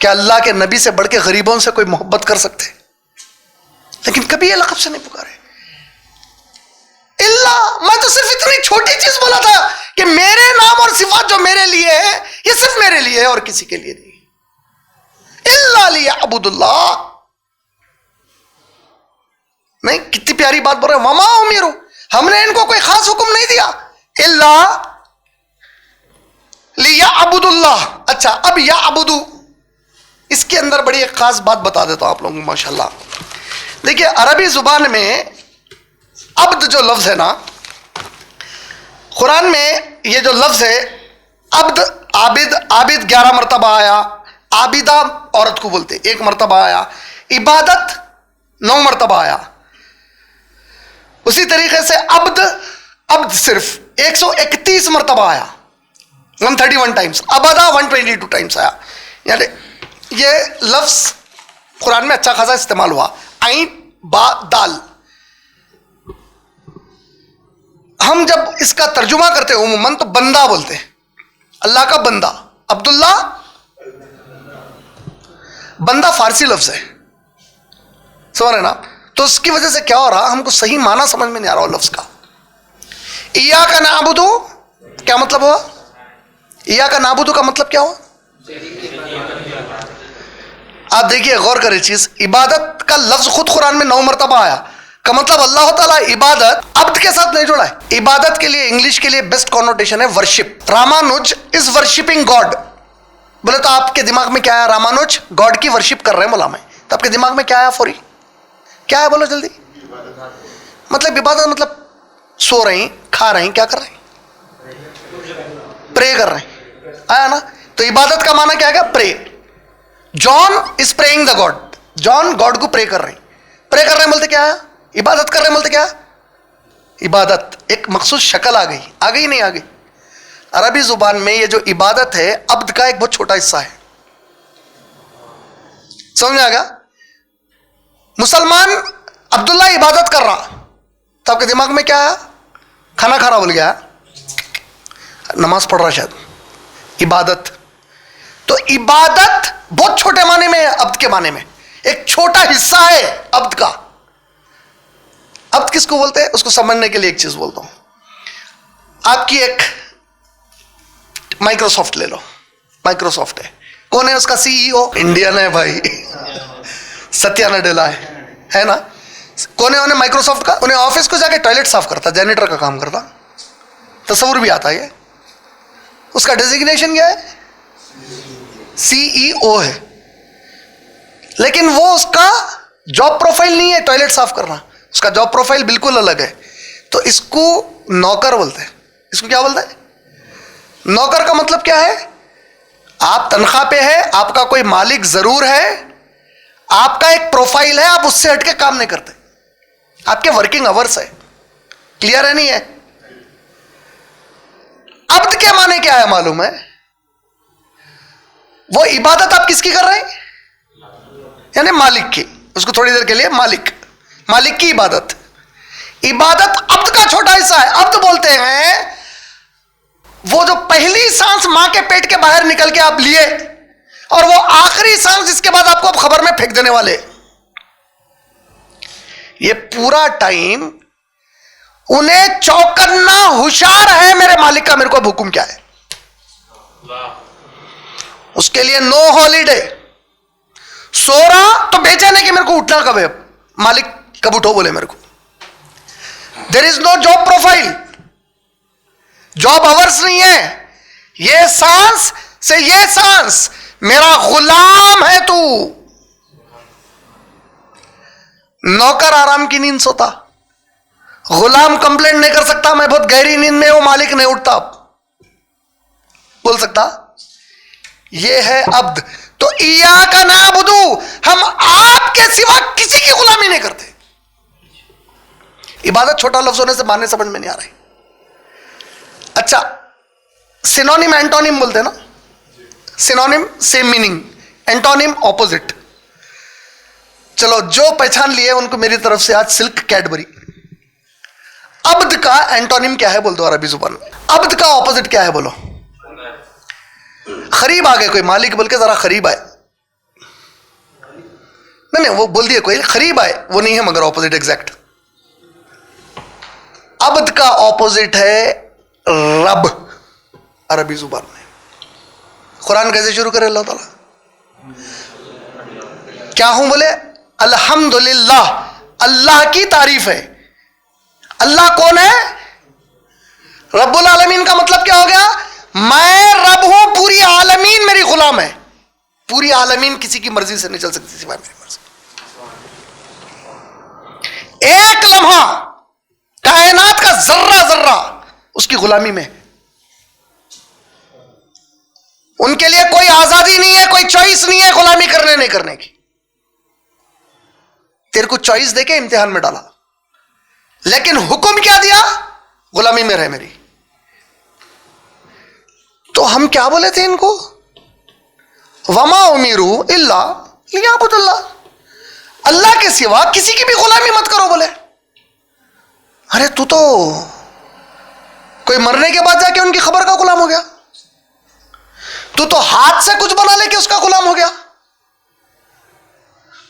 کیا اللہ کے نبی سے بڑھ کے غریبوں سے کوئی محبت کر سکتے؟ لیکن کبھی یہ لقب سے نہیں پکارے. اللہ، میں تو صرف اتنی چھوٹی چیز بولا تھا کہ میرے نام اور صفات جو میرے لیے ہے یہ صرف میرے لیے ہے اور کسی کے لیے نہیں. اللہ لیعبد اللہ. نہیں، کتنی پیاری بات بول رہے ہیں. وما امروا، ہم نے ان کو کوئی خاص حکم نہیں دیا. اللہ لیعبد اللہ. اچھا، اب یعبدو، اس کے اندر بڑی ایک خاص بات بتا دیتا ہوں آپ لوگوں کو. ماشاءاللہ دیکھیے، عربی زبان میں عبد جو لفظ ہے نا، قرآن میں یہ جو لفظ ہے عبد، عابد، عابد 11 مرتبہ آیا. عابدہ عورت کو بولتے، 1 مرتبہ آیا. عبادت 9 مرتبہ آیا. اسی طریقے سے عبد، عبد صرف 131 مرتبہ آیا، 131 ٹائمز. عبدہ 122 ٹائمز آیا. یعنی یہ لفظ قرآن میں اچھا خاصا استعمال ہوا. عین با دال. ہم جب اس کا ترجمہ کرتے عموماً تو بندہ بولتے ہیں، اللہ کا بندہ. عبداللہ بندہ فارسی لفظ ہے، سمجھ رہے نا؟ تو اس کی وجہ سے کیا ہو رہا، ہم کو صحیح معنی سمجھ میں نہیں آ رہا لفظ کا. ایاک نعبد کیا مطلب ہوا؟ ایاک نعبد کا مطلب کیا ہوا؟ آپ دیکھیے، غور کریں چیز. عبادت کا لفظ خود قرآن میں 9 مرتبہ آیا، کا مطلب اللہ تعالیٰ عبادت عبد کے ساتھ نہیں جوڑا ہے. عبادت کے لیے انگلش کے لیے بیسٹ کونوٹیشن ہے ورشپ. رامانج از ورشپنگ گاڈ. بولے تو آپ کے دماغ میں کیا آیا؟ رامانج گاڈ کی ورشپ کر رہے ہیں مولا میں. تو آپ کے دماغ میں کیا آیا فوری؟ کیا ہے بولو جلدی. مطلب عبادت مطلب سو رہے ہیں، کھا رہے ہیں، کیا کر رہے ہیں؟ پرے کر رہے ہیں. آیا نا؟ تو عبادت کا معنی کیا ہے؟ پرے. جان از praying the God. John God کو پرے کر رہے ہیں. پرے کر رہے ہیں بولتے کیا ہے؟ عبادت کر رہے ہیں بولتے کیا؟ عبادت. ایک مخصوص شکل آ گئی، آ گئی نہیں آ گئی؟ عربی زبان میں یہ جو عبادت ہے عبد کا ایک بہت چھوٹا حصہ ہے. سمجھ میں آ گیا؟ مسلمان عبداللہ عبادت کر رہا تو آپ کے دماغ میں کیا ہے؟ کھانا کھا رہا بول گیا، نماز پڑھ رہا شاید. عبادت تو عبادت بہت چھوٹے معنی میں ہے، عبد کے معنی میں ایک چھوٹا حصہ ہے عبد کا. عبد کس کو بولتے ہیں؟ اس کو سمجھنے کے لیے ایک چیز بولتا ہوں. آپ کی ایک مائکروسافٹ لے لو. مائکروسافٹ ہے، کون ہے اس کا سی ای او؟ انڈین ہے بھائی، ستیا نڈیلا ہے نا. کون ہے انہیں مائکروسافٹ کا؟ انہیں آفس کو جا کے ٹوائلٹ صاف کرتا، جینیٹر کا کام کرتا. تصور بھی آتا ہے. اس کا ڈیزگنیشن کیا ہے؟ سی ای او ہے. لیکن وہ اس کا جاب پروفائل نہیں ہے ٹوائلٹ صاف کرنا. اس کا جاب پروفائل بالکل الگ ہے. تو اس کو نوکر بولتے ہیں. اس کو کیا بولتے ہیں؟ نوکر کا مطلب کیا ہے؟ آپ تنخواہ پہ ہے، آپ کا کوئی مالک ضرور ہے، آپ کا ایک پروفائل ہے، آپ اس سے ہٹ کے کام نہیں کرتے، آپ کے ورکنگ آورس ہے. کلیئر ہے نہیں ہے؟ عبد کے معنی کیا ہے معلوم ہے؟ وہ عبادت آپ کس کی کر رہے ہیں؟ یعنی مالک کی. اس کو تھوڑی دیر کے لیے مالک، مالک کی عبادت. عبادت عبد کا چھوٹا حصہ ہے. عبد بولتے ہیں وہ جو پہلی سانس ماں کے پیٹ کے باہر نکل کے آپ لیے اور وہ آخری سانس جس کے بعد آپ کو اب خبر میں پھینک دینے والے. یہ پورا ٹائم انہیں چوکنا ہوشیار ہے میرے مالک کا میرے کو اب حکم کیا ہے. اس کے لیے نو ہالیڈے. سو رہا تو بیچانے کہ میرے کو اٹھنا کب ہے، مالک کب اٹھو بولے میرے کو. دیر از نو جاب پروفائل، جاب آورس نہیں ہے. یہ سانس سے یہ سانس میرا غلام ہے تو. نوکر آرام کی نیند سوتا، غلام کمپلینٹ نہیں کر سکتا میں بہت گہری نیند میں، وہ مالک نہیں اٹھتا بول سکتا. یہ ہے عبد. تو ایاک نعبدو، ہم آپ کے سوا کسی کی غلامی نہیں کرتے. عبادت چھوٹا لفظ ہونے سے معنی سمجھ میں نہیں آ رہی. اچھا، سینونیم اینٹونیم بولتے ہیں نا. Synonym same meaning, antonym opposite. چلو جو پہچان لیے ان کو میری طرف سے آج سلک کیڈبری. عبد کا اینٹونیم کیا ہے بول دو عربی زبان میں. عبد کا اپوزٹ کیا ہے بولو. قریب آ گئے کوئی مالک بول کے ذرا قریب آئے. نہیں وہ بول دیے کوئی قریب آئے, وہ نہیں ہے مگر اپوزٹ ایگزیکٹ. عبد کا اپوزٹ ہے رب عربی زبان میں. قرآن کیسے شروع کرے اللہ تعالیٰ؟ کیا ہوں بولے الحمدللہ, اللہ کی تعریف ہے. اللہ کون ہے؟ رب العالمین کا مطلب کیا ہو گیا؟ میں رب ہوں, پوری عالمین میری غلام ہے. پوری عالمین کسی کی مرضی سے نہیں چل سکتی سوائے میری مرضی. ایک لمحہ کائنات کا ذرہ ذرہ اس کی غلامی میں. ان کے لیے کوئی آزادی نہیں ہے, کوئی چوائس نہیں ہے غلامی کرنے نہیں کرنے کی. تیرے کو چوائس دے کے امتحان میں ڈالا, لیکن حکم کیا دیا؟ غلامی میں رہ میری. تو ہم کیا بولے تھے ان کو؟ وما امیروا الا لیعبدوا اللہ, اللہ کے سوا کسی کی بھی غلامی مت کرو بولے. ارے تو کوئی مرنے کے بعد جا کے ان کی خبر کا غلام ہو گیا. تو ہاتھ سے کچھ بنا لے کے اس کا غلام ہو گیا.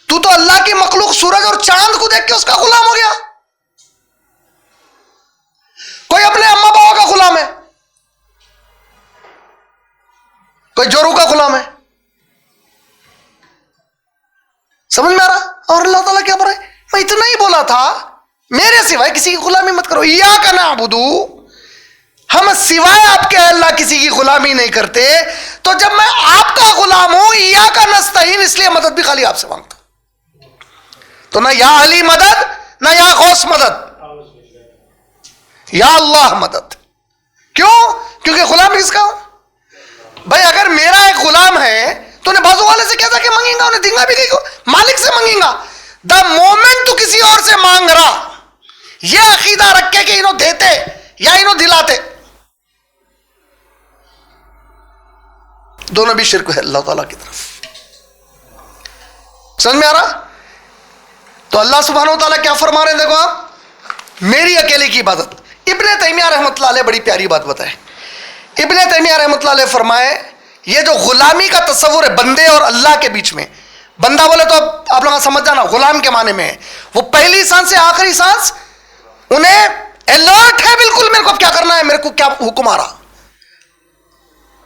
تو اللہ کی مخلوق سورج اور چاند کو دیکھ کے اس کا غلام ہو گیا. کوئی اپنے اما باوا کا غلام ہے, کوئی جورو کا غلام ہے. سمجھ میں آ رہا؟ اور اللہ تعالیٰ کیا بولے؟ میں اتنا ہی بولا تھا میرے سوائے کسی کی غلامی مت کرو. ایاک نعبد, ہم سوائے آپ کے اللہ کسی کی غلامی نہیں کرتے. تو جب میں آپ کا غلام ہوں, ایاک نستعین, اس لیے مدد بھی خالی آپ سے مانگتا. تو نہ یا علی مدد, نہ یا غوث مدد, یا اللہ مدد. کیوں؟ کیونکہ غلام کس کا ہوں بھائی. اگر میرا ایک غلام ہے تو انہیں بازو والے سے کیسا کہ مانگیں گا, انہیں دیں گا بھی نہیں, مالک سے مانگیں گا. دا مومنٹ تو کسی اور سے مانگ رہا, یہ عقیدہ رکھ کے کہ انہوں دیتے یا انہوں دلاتے, دونوں بھی شرک ہے اللہ تعالیٰ کی طرف. سمجھ میں آ رہا؟ تو اللہ سبحانہ و تعالیٰ کیا فرما رہے ہیں دیکھو آپ, میری اکیلے کی عبادت. ابن تیمیہ رحمۃ اللہ علیہ بڑی پیاری بات بتائے. ابن تیمیہ رحمۃ اللہ علیہ فرمائے یہ جو غلامی کا تصور ہے بندے اور اللہ کے بیچ میں, بندہ بولے تو آپ لوگ سمجھ جانا غلام کے معنی میں ہے وہ پہلی سانس سے آخری سانس انہیں الرٹ ہے بالکل, میرے کو کیا کرنا ہے, میرے کو کیا حکم آ رہا.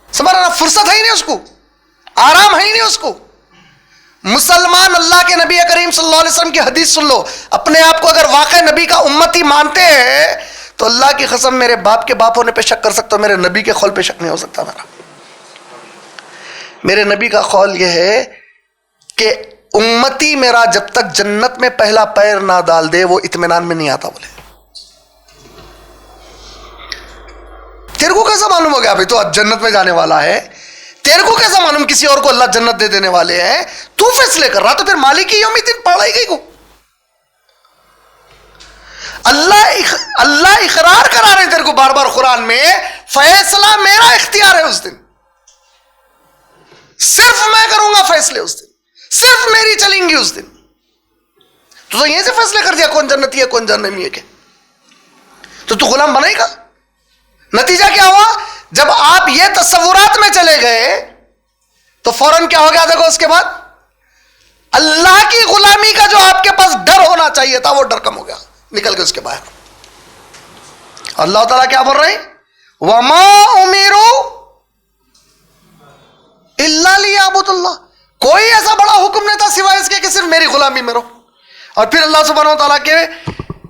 سمجھ رہا؟ فرصت ہے ہی نہیں اس کو, آرام ہے ہی نہیں اس کو. مسلمان اللہ کے نبی کریم صلی اللہ علیہ وسلم کی حدیث سن لو, اپنے آپ کو اگر واقع نبی کا امتی مانتے ہیں تو اللہ کی قسم میرے باپ کے باپ ہونے پہ شک کر سکتا ہوں, میرے نبی کے قول پہ شک نہیں ہو سکتا. میرے نبی کا قول یہ ہے کہ امتی میرا جب تک جنت میں پہلا پیر نہ ڈال دے وہ اطمینان میں نہیں آتا. بولے تیرے کو کیسا معلوم ہو گیا بھائی تو جنت میں جانے والا ہے؟ تیرے کو کیسا معلوم کسی اور کو اللہ جنت دے دینے والے ہیں؟ تو فیصلے کر رہا, تو پھر مالک یوم الدین پڑھا ہی گئی کو. اللہ اقرار کرا رہے ہیں تیرے کو بار بار قرآن میں, فیصلہ میرا اختیار ہے اس دن, صرف میں کروں گا فیصلے اس دن, صرف میری چلیں گی اس دن. تو یہیں سے فیصلے کر دیا کون جنتی ہے کون جہنمی ہے. تو غلام بنے گا. نتیجہ کیا ہوا؟ جب آپ یہ تصورات میں چلے گئے تو فوراً کیا ہو گیا دیکھو اس کے بعد اللہ کی غلامی کا جو آپ کے پاس ڈر ہونا چاہیے تھا وہ ڈر کم ہو گیا, نکل کے اس کے باہر. اللہ تعالیٰ کیا بول رہے ہیں؟ وَمَا أُمِرُوا إِلَّا لِيَعْبُدُوا اللَّهَ, کوئی ایسا بڑا حکم نہیں تھا سوائے اس کے کہ صرف میری غلامی میں رہو. اور پھر اللہ سبحانہ و تعالیٰ کے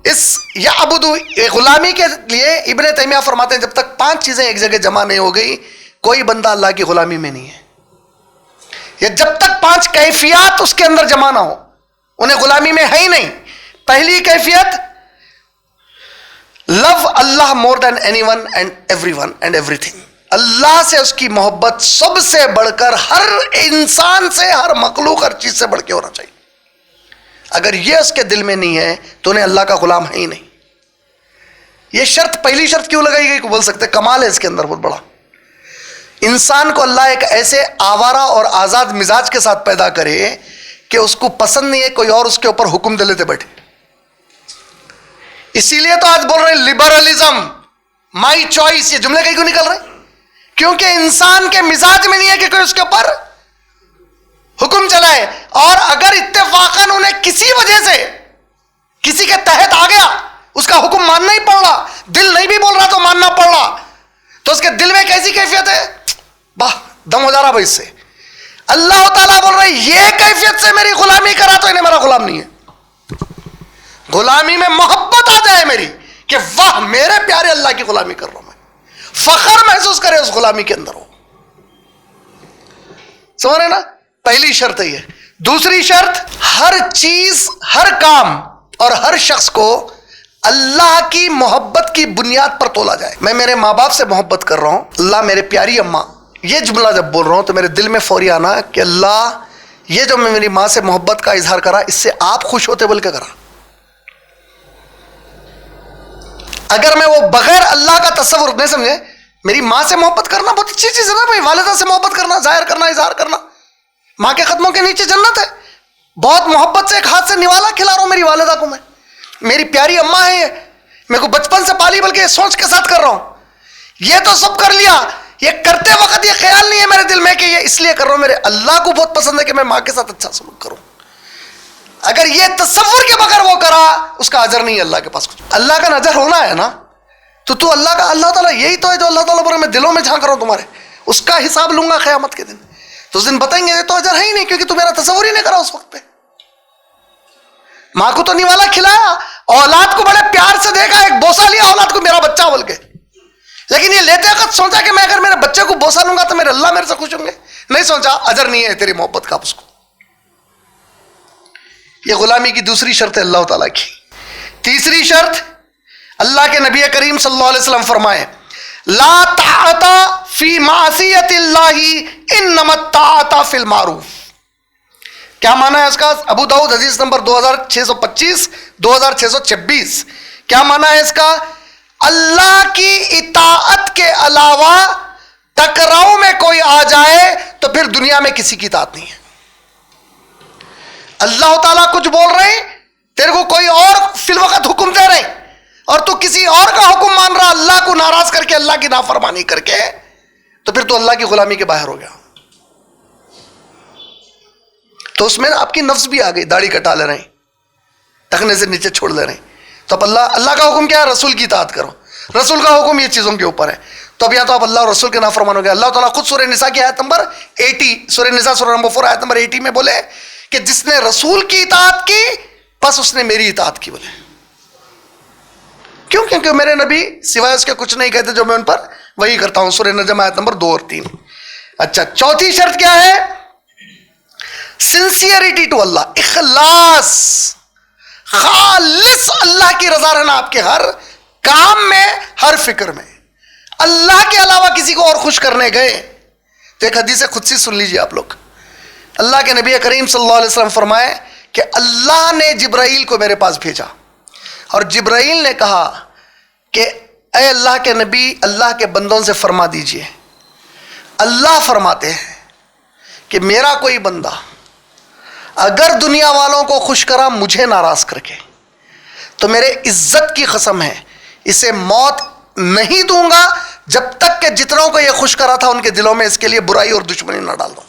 اس یعبدو غلامی کے لیے ابن تیمیہ فرماتے ہیں جب تک 5 چیزیں ایک جگہ جمع نہیں ہو گئی کوئی بندہ اللہ کی غلامی میں نہیں ہے. یا جب تک 5 کیفیات اس کے اندر جمع نہ ہو انہیں غلامی میں ہے ہی نہیں. پہلی کیفیت love Allah more than anyone and everyone and everything, Allah سے اس کی محبت سب سے بڑھ کر, ہر انسان سے, ہر مخلوق, ہر چیز سے بڑھ کے ہونا چاہیے. اگر یہ اس کے دل میں نہیں ہے تو انہیں اللہ کا غلام ہے ہی نہیں. یہ شرط, پہلی شرط کیوں لگائی گئی کو بول سکتے, کمال ہے اس کے اندر بہت بڑا. انسان کو اللہ ایک ایسے آوارہ اور آزاد مزاج کے ساتھ پیدا کرے کہ اس کو پسند نہیں ہے کوئی اور اس کے اوپر حکم دے لیتے بیٹھے. اسی لیے تو آج بول رہے ہیں لبرلزم, مائی چوائس, یہ جملے کہیں کیوں نکل رہے ہیں؟ کیونکہ انسان کے مزاج میں نہیں ہے کہ کوئی اس کے اوپر حکم چلائے, اور اگر اتفاقاً انہیں کسی وجہ سے کسی کے تحت آ گیا, اس کا حکم ماننا ہی پڑ رہا, دل نہیں بھی بول رہا تو ماننا پڑ رہا, تو اس کے دل میں کیسی کیفیت ہے؟ واہ, دم ہو جا رہا بھائی اس سے. اللہ تعالیٰ بول رہے یہ کیفیت سے میری غلامی کرا تو انہیں میرا غلام نہیں ہے. غلامی میں محبت آ جائے میری کہ واہ میرے پیارے اللہ کی غلامی کر رہا ہوں میں, فخر محسوس کرے اس غلامی کے اندر ہو. سمجھ رہے نا؟ پہلی شرط یہ. دوسری شرط, ہر چیز, ہر کام اور ہر شخص کو اللہ کی محبت کی بنیاد پر تولا جائے. میں میرے ماں باپ سے محبت کر رہا ہوں, اللہ میرے پیاری اماں, یہ جملہ جب بول رہا ہوں تو میرے دل میں فوری آنا کہ اللہ یہ جو میں میری ماں سے محبت کا اظہار کرا, اس سے آپ خوش ہوتے بول کے کرا. اگر میں وہ بغیر اللہ کا تصور نہیں سمجھے, میری ماں سے محبت کرنا بہت اچھی چیز ہے نا بھائی, والدہ سے محبت کرنا, ظاہر کرنا, اظہار کرنا, ماں کے قدموں کے نیچے جنت ہے. بہت محبت سے ایک ہاتھ سے نوالا کھلا رہا ہوں میری والدہ کو, میں میری پیاری اماں ہے, یہ میرے کو بچپن سے پالی, بلکہ یہ سوچ کے ساتھ کر رہا ہوں. یہ تو سب کر لیا, یہ کرتے وقت یہ خیال نہیں ہے میرے دل میں کہ یہ اس لیے کر رہا ہوں میرے اللہ کو بہت پسند ہے کہ میں ماں کے ساتھ اچھا سلوک کروں. اگر یہ تصور کے بغیر وہ کرا, اس کا اجر نہیں ہے اللہ کے پاس کچھ. اللہ کا نظر ہونا ہے نا, تو اللہ کا, اللہ تعالیٰ یہی تو ہے جو اللہ تعالیٰ بولے میں دلوں میں جھانک رہا ہوں تمہارے, اس کا حساب لوں گا قیامت کے دن. تو اس دن بتائیں گے یہ تو اجر ہے ہی نہیں, کیونکہ تو میرا تصور ہی نہیں کرا اس وقت پہ. ماں کو تو نوالا کھلایا, اولاد کو بڑے پیار سے دیکھا, ایک بوسہ لیا اولاد کو میرا بچہ بول کے, لیکن یہ لیتے وقت سوچا کہ میں اگر میرے بچے کو بوسہ لوں گا تو میرے اللہ میرے سے خوش ہوں گے؟ نہیں سوچا, اجر نہیں ہے تیری محبت کا اس کو. یہ غلامی کی دوسری شرط ہے اللہ تعالیٰ کی. تیسری شرط, اللہ کے نبی کریم صلی اللہ علیہ وسلم فرمائے لا طاعت فی معصیت اللہ انما الطاعت فی المعروف. کیا معنی ہے اس کا؟ ابو داؤد حدیث نمبر 2625 2626. کیا معنی ہے اس کا؟ اللہ کی اطاعت کے علاوہ ٹکراؤ میں کوئی آ جائے تو پھر دنیا میں کسی کی اطاعت نہیں ہے. اللہ تعالیٰ کچھ بول رہے ہیں, تیرے کو کوئی اور فی الوقت حکم دے رہے ہیں, اور تو کسی اور کا حکم مان رہا, اللہ کو ناراض کر کے, اللہ کی نافرمانی کر کے, تو پھر تو اللہ کی غلامی کے باہر ہو گیا. تو اس میں آپ کی نفس بھی آ گئی, داڑھی کٹا لے رہے ہیں, ٹخنے سے نیچے چھوڑ لے رہے ہیں. تو اب اللہ کا حکم کیا ہے؟ رسول کی اطاعت کرو. رسول کا حکم یہ چیزوں کے اوپر ہے, تو اب یا تو آپ اللہ اور رسول کے نافرمان ہو گئے. اللہ تعالیٰ خود سورہ نساء کی آیت نمبر 80, سورہ نساء سورہ نمبر 4 آیت نمبر 80 میں بولے کہ جس نے رسول کی اطاعت کی بس اس نے میری اطاعت کی. بولے کیوں؟ کیونکہ میرے نبی سوائے اس کے کچھ نہیں کہتے جو میں ان پر وہی کرتا ہوں. سورہ نجم آیت نمبر 2 اور 3. اچھا, چوتھی شرط کیا ہے؟ سنسیئرٹی ٹو اللہ, اخلاص, خالص اللہ کی رضا رہنا آپ کے ہر کام میں, ہر فکر میں. اللہ کے علاوہ کسی کو اور خوش کرنے گئے تو ایک حدیث قدسی سن لیجیے آپ لوگ. اللہ کے نبی کریم صلی اللہ علیہ وسلم فرمائے کہ اللہ نے جبرائیل کو میرے پاس بھیجا, اور جبرائیل نے کہا کہ اے اللہ کے نبی, اللہ کے بندوں سے فرما دیجئے, اللہ فرماتے ہیں کہ میرا کوئی بندہ اگر دنیا والوں کو خوش کرا مجھے ناراض کر کے, تو میرے عزت کی قسم ہے اسے موت نہیں دوں گا جب تک کہ جتنوں کو یہ خوش کرا تھا ان کے دلوں میں اس کے لیے برائی اور دشمنی نہ ڈال دوں.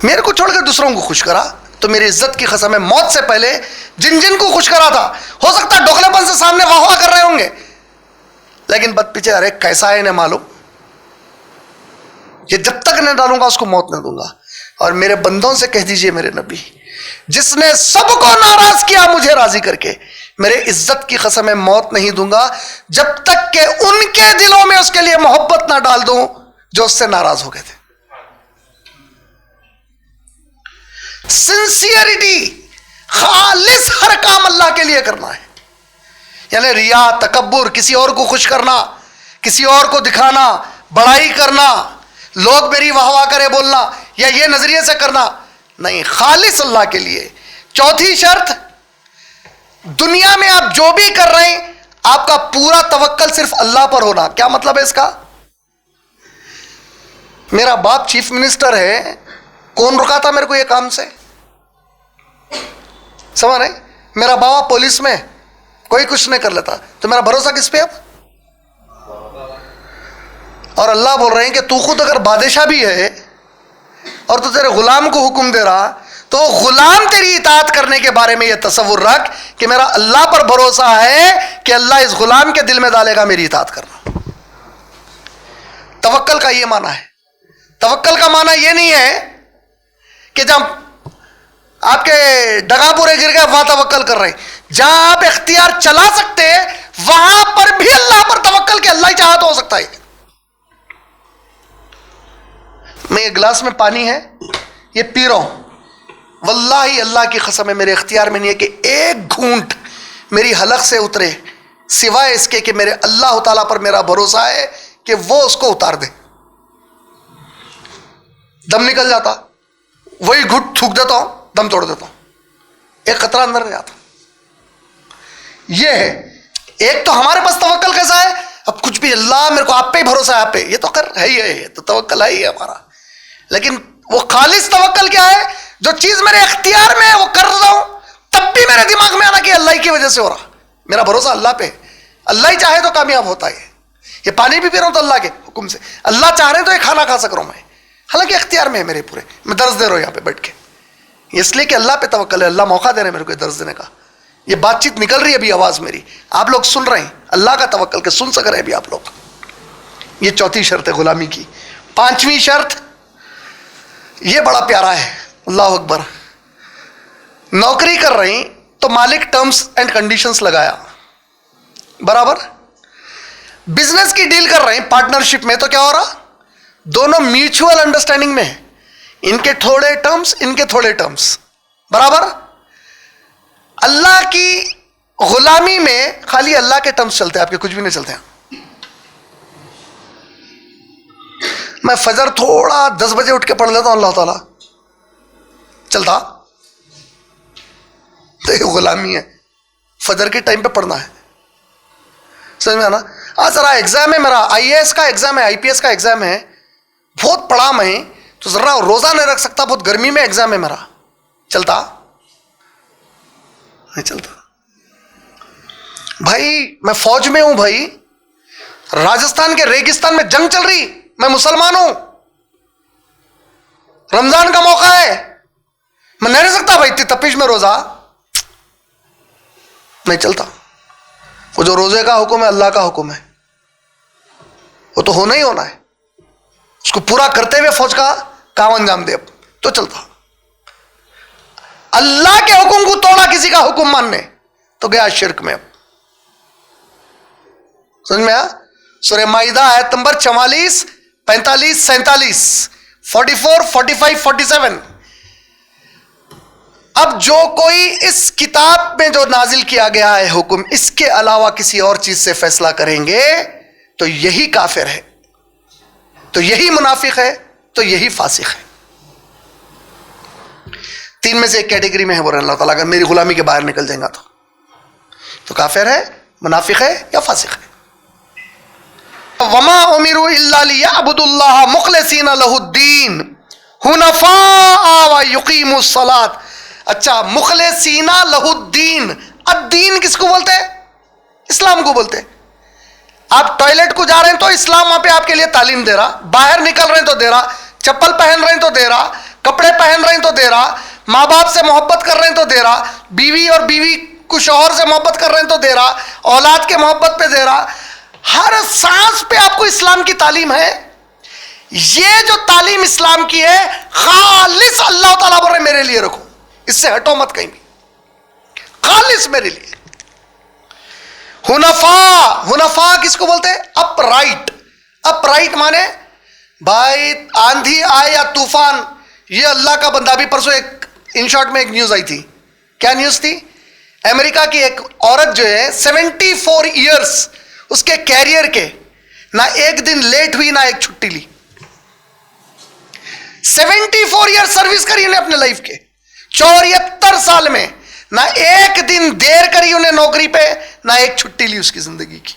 میرے کو چھوڑ کر دوسروں کو خوش کرا تو میری عزت کی قسم ہے موت سے پہلے جن جن کو خوش کرا تھا, ہو سکتا ہے ڈوکلے پن سے سامنے واہ واہ کر رہے ہوں گے, لیکن بد پیچھے ارے کیسا ہے انہیں معلوم, یہ جب تک نہ ڈالوں گا اس کو موت نہ دوں گا. اور میرے بندوں سے کہہ دیجئے میرے نبی, جس نے سب کو ناراض کیا مجھے راضی کر کے, میرے عزت کی قسم ہے موت نہیں دوں گا جب تک کہ ان کے دلوں میں اس کے لیے محبت نہ ڈال دوں جو اس سے ناراض ہو گئے تھے. سنسیئرٹی, خالص ہر کام اللہ کے لیے کرنا ہے. یعنی ریا, تکبر, کسی اور کو خوش کرنا, کسی اور کو دکھانا, بڑائی کرنا, لوگ میری واہ واہ کرے بولنا, یا یہ نظریے سے کرنا نہیں, خالص اللہ کے لیے. چوتھی شرط, دنیا میں آپ جو بھی کر رہے ہیں آپ کا پورا توکل صرف اللہ پر ہونا. کیا مطلب ہے اس کا؟ میرا باپ چیف منسٹر ہے, کون رکا تھا میرے کو یہ کام سے؟ سمجھ رہے؟ میرا بابا پولیس میں, کوئی کچھ نہیں کر لیتا, تو میرا بھروسہ کس پہ؟ اور اللہ بول رہے ہیں کہ تو خود اگر بادشاہ بھی ہے اور تو تیرے غلام کو حکم دے رہا تو غلام تیری اطاعت کرنے کے بارے میں یہ تصور رکھ کہ میرا اللہ پر بھروسہ ہے کہ اللہ اس غلام کے دل میں ڈالے گا میری اطاعت کرنا. توکل کا یہ معنی ہے. توکل کا معنی یہ نہیں ہے کہ جب آپ کے ڈگا پورے گر گئے وہاں توکل کر رہے ہیں. جہاں آپ اختیار چلا سکتے وہاں پر بھی اللہ پر توکل کہ اللہ ہی چاہا تو ہو سکتا ہے. میں ایک گلاس میں پانی ہے یہ پی رہا ہوں, واللہ اللہ کی قسم ہے میرے اختیار میں نہیں ہے کہ ایک گھونٹ میری حلق سے اترے سوائے اس کے کہ میرے اللہ تعالیٰ پر میرا بھروسہ ہے کہ وہ اس کو اتار دے. دم نکل جاتا, وہی گھٹ تھوک دیتا ہوں, دم توڑ دیتا ہوں, ایک قطرہ اندر نہیں آتا. یہ ہے. ایک تو ہمارے پاس توکل کیسا ہے, اب کچھ بھی اللہ میرے کو آپ پہ ہی بھروسہ ہے, آپ پہ, یہ تو کر ہے ہی ہے, یہ تو توکل ہے ہی ہے ہمارا. لیکن وہ خالص توکل کیا ہے؟ جو چیز میرے اختیار میں ہے وہ کر رہا ہوں تب بھی میرے دماغ میں آنا کہ اللہ کی وجہ سے ہو رہا, میرا بھروسہ اللہ پہ, اللہ ہی چاہے تو کامیاب ہوتا ہے. یہ پانی بھی پی رہا ہوں تو اللہ کے حکم سے, اللہ چاہ رہے تو یہ کھانا کھا سک رہا ہوں میں, حالانکہ اختیار میں ہے میرے پورے, میں درس دے رہا ہوں یہاں پہ بیٹھ کے, اس لیے کہ اللہ پہ توکل ہے, اللہ موقع دے رہے ہیں میرے کو درس دینے کا. یہ بات چیت نکل رہی ہے ابھی آواز میری, آپ لوگ سن رہے ہیں, اللہ کا توکل کہ سن سک رہے ہیں ابھی آپ لوگ. یہ چوتھی شرط ہے غلامی کی. پانچویں شرط یہ بڑا پیارا ہے, اللہ اکبر. نوکری کر رہے ہیں تو مالک ٹرمز اینڈ کنڈیشنز لگایا برابر. بزنس کی ڈیل کر رہے ہیں پارٹنرشپ میں تو کیا ہو رہا, دونوں میوچول انڈرسٹینڈنگ میں, ان کے تھوڑے ٹرمز ان کے تھوڑے ٹرمز برابر. اللہ کی غلامی میں خالی اللہ کے ٹرمز چلتے ہیں, آپ کے کچھ بھی نہیں چلتے ہیں. میں فجر تھوڑا 10 بجے اٹھ کے پڑھ لیتا ہوں اللہ تعالیٰ, چلتا تو یہ غلامی ہے, فجر کے ٹائم پہ پڑھنا ہے. سمجھ میں آنا. آج ذرا ایگزام ہے میرا, IAS کا ایگزام ہے, IPS کا ایگزام ہے, بہت پڑھا میں تو ذرا روزہ نہیں رکھ سکتا, بہت گرمی میں ایگزام ہے میرا, چلتا نہیں چلتا. بھائی میں فوج میں ہوں بھائی, راجستھان کے ریگستان میں جنگ چل رہی, میں مسلمان ہوں, رمضان کا موقع ہے, میں نہیں رہ سکتا بھائی اتنی تپش میں روزہ نہیں چلتا. وہ جو روزے کا حکم ہے اللہ کا حکم ہے, وہ تو ہونا ہی ہونا ہے, اس کو پورا کرتے ہوئے فوج کا کام انجام دے, اب تو چلتا. اللہ کے حکم کو توڑا کسی کا حکم ماننے تو گیا شرک میں. اب سمجھ میں آیا. سورہ مائدہ آیت نمبر 44 45 47 44 45 47. اب جو کوئی اس کتاب میں جو نازل کیا گیا ہے حکم اس کے علاوہ کسی اور چیز سے فیصلہ کریں گے تو یہی کافر ہے, تو یہی منافق ہے, تو یہی فاسق ہے. تین میں سے ایک کیٹیگری میں ہے بول رہے اللہ تعالیٰ, اگر میری غلامی کے باہر نکل جائیں گا تو کافر ہے, منافق ہے یا فاسق ہے. وما امروا الا ليعبدوا الله مخلصين له الدين حنفاء ويقيموا الصلاة. اچھا, مخلصین لہ الدین, الدین کس کو بولتے ہیں؟ اسلام کو بولتے ہیں. آپ ٹوائلٹ کو جا رہے ہیں تو اسلام وہاں پہ آپ کے لیے تعلیم دے رہا, باہر نکل رہے ہیں تو دے رہا, چپل پہن رہے ہیں تو دے رہا, کپڑے پہن رہے ہیں تو دے رہا, ماں باپ سے محبت کر رہے ہیں تو دے رہا, بیوی اور بیوی کو شوہر سے محبت کر رہے ہیں تو دے رہا, اولاد کے محبت پہ دے رہا. ہر سانس پہ آپ کو اسلام کی تعلیم ہے. یہ جو تعلیم اسلام کی ہے خالص اللہ تعالیٰ بول رہے میرے لیے رکھو, اس سے ہٹو مت کہیں بھی, خالص میرے لیے. حنفاء کس کو بولتے ہیں؟ Up right. اپ رائٹ مانے بھائی آندھی آئے یا طوفان, یہ اللہ کا بندہ. بھی پرسوں ایک ان شارٹ میں ایک نیوز آئی تھی. کیا نیوز تھی؟ امریکہ کی ایک عورت جو ہے 74 ایئرس اس کے کیریئر کے, نہ ایک دن لیٹ ہوئی نہ ایک چھٹی لی. 74 ایئر سروس کری انہیں اپنے لائف کے, 74 سال میں نہ ایک دن دیر کری انہیں نوکری پہ, نہ ایک چھٹی لی اس کی زندگی کی.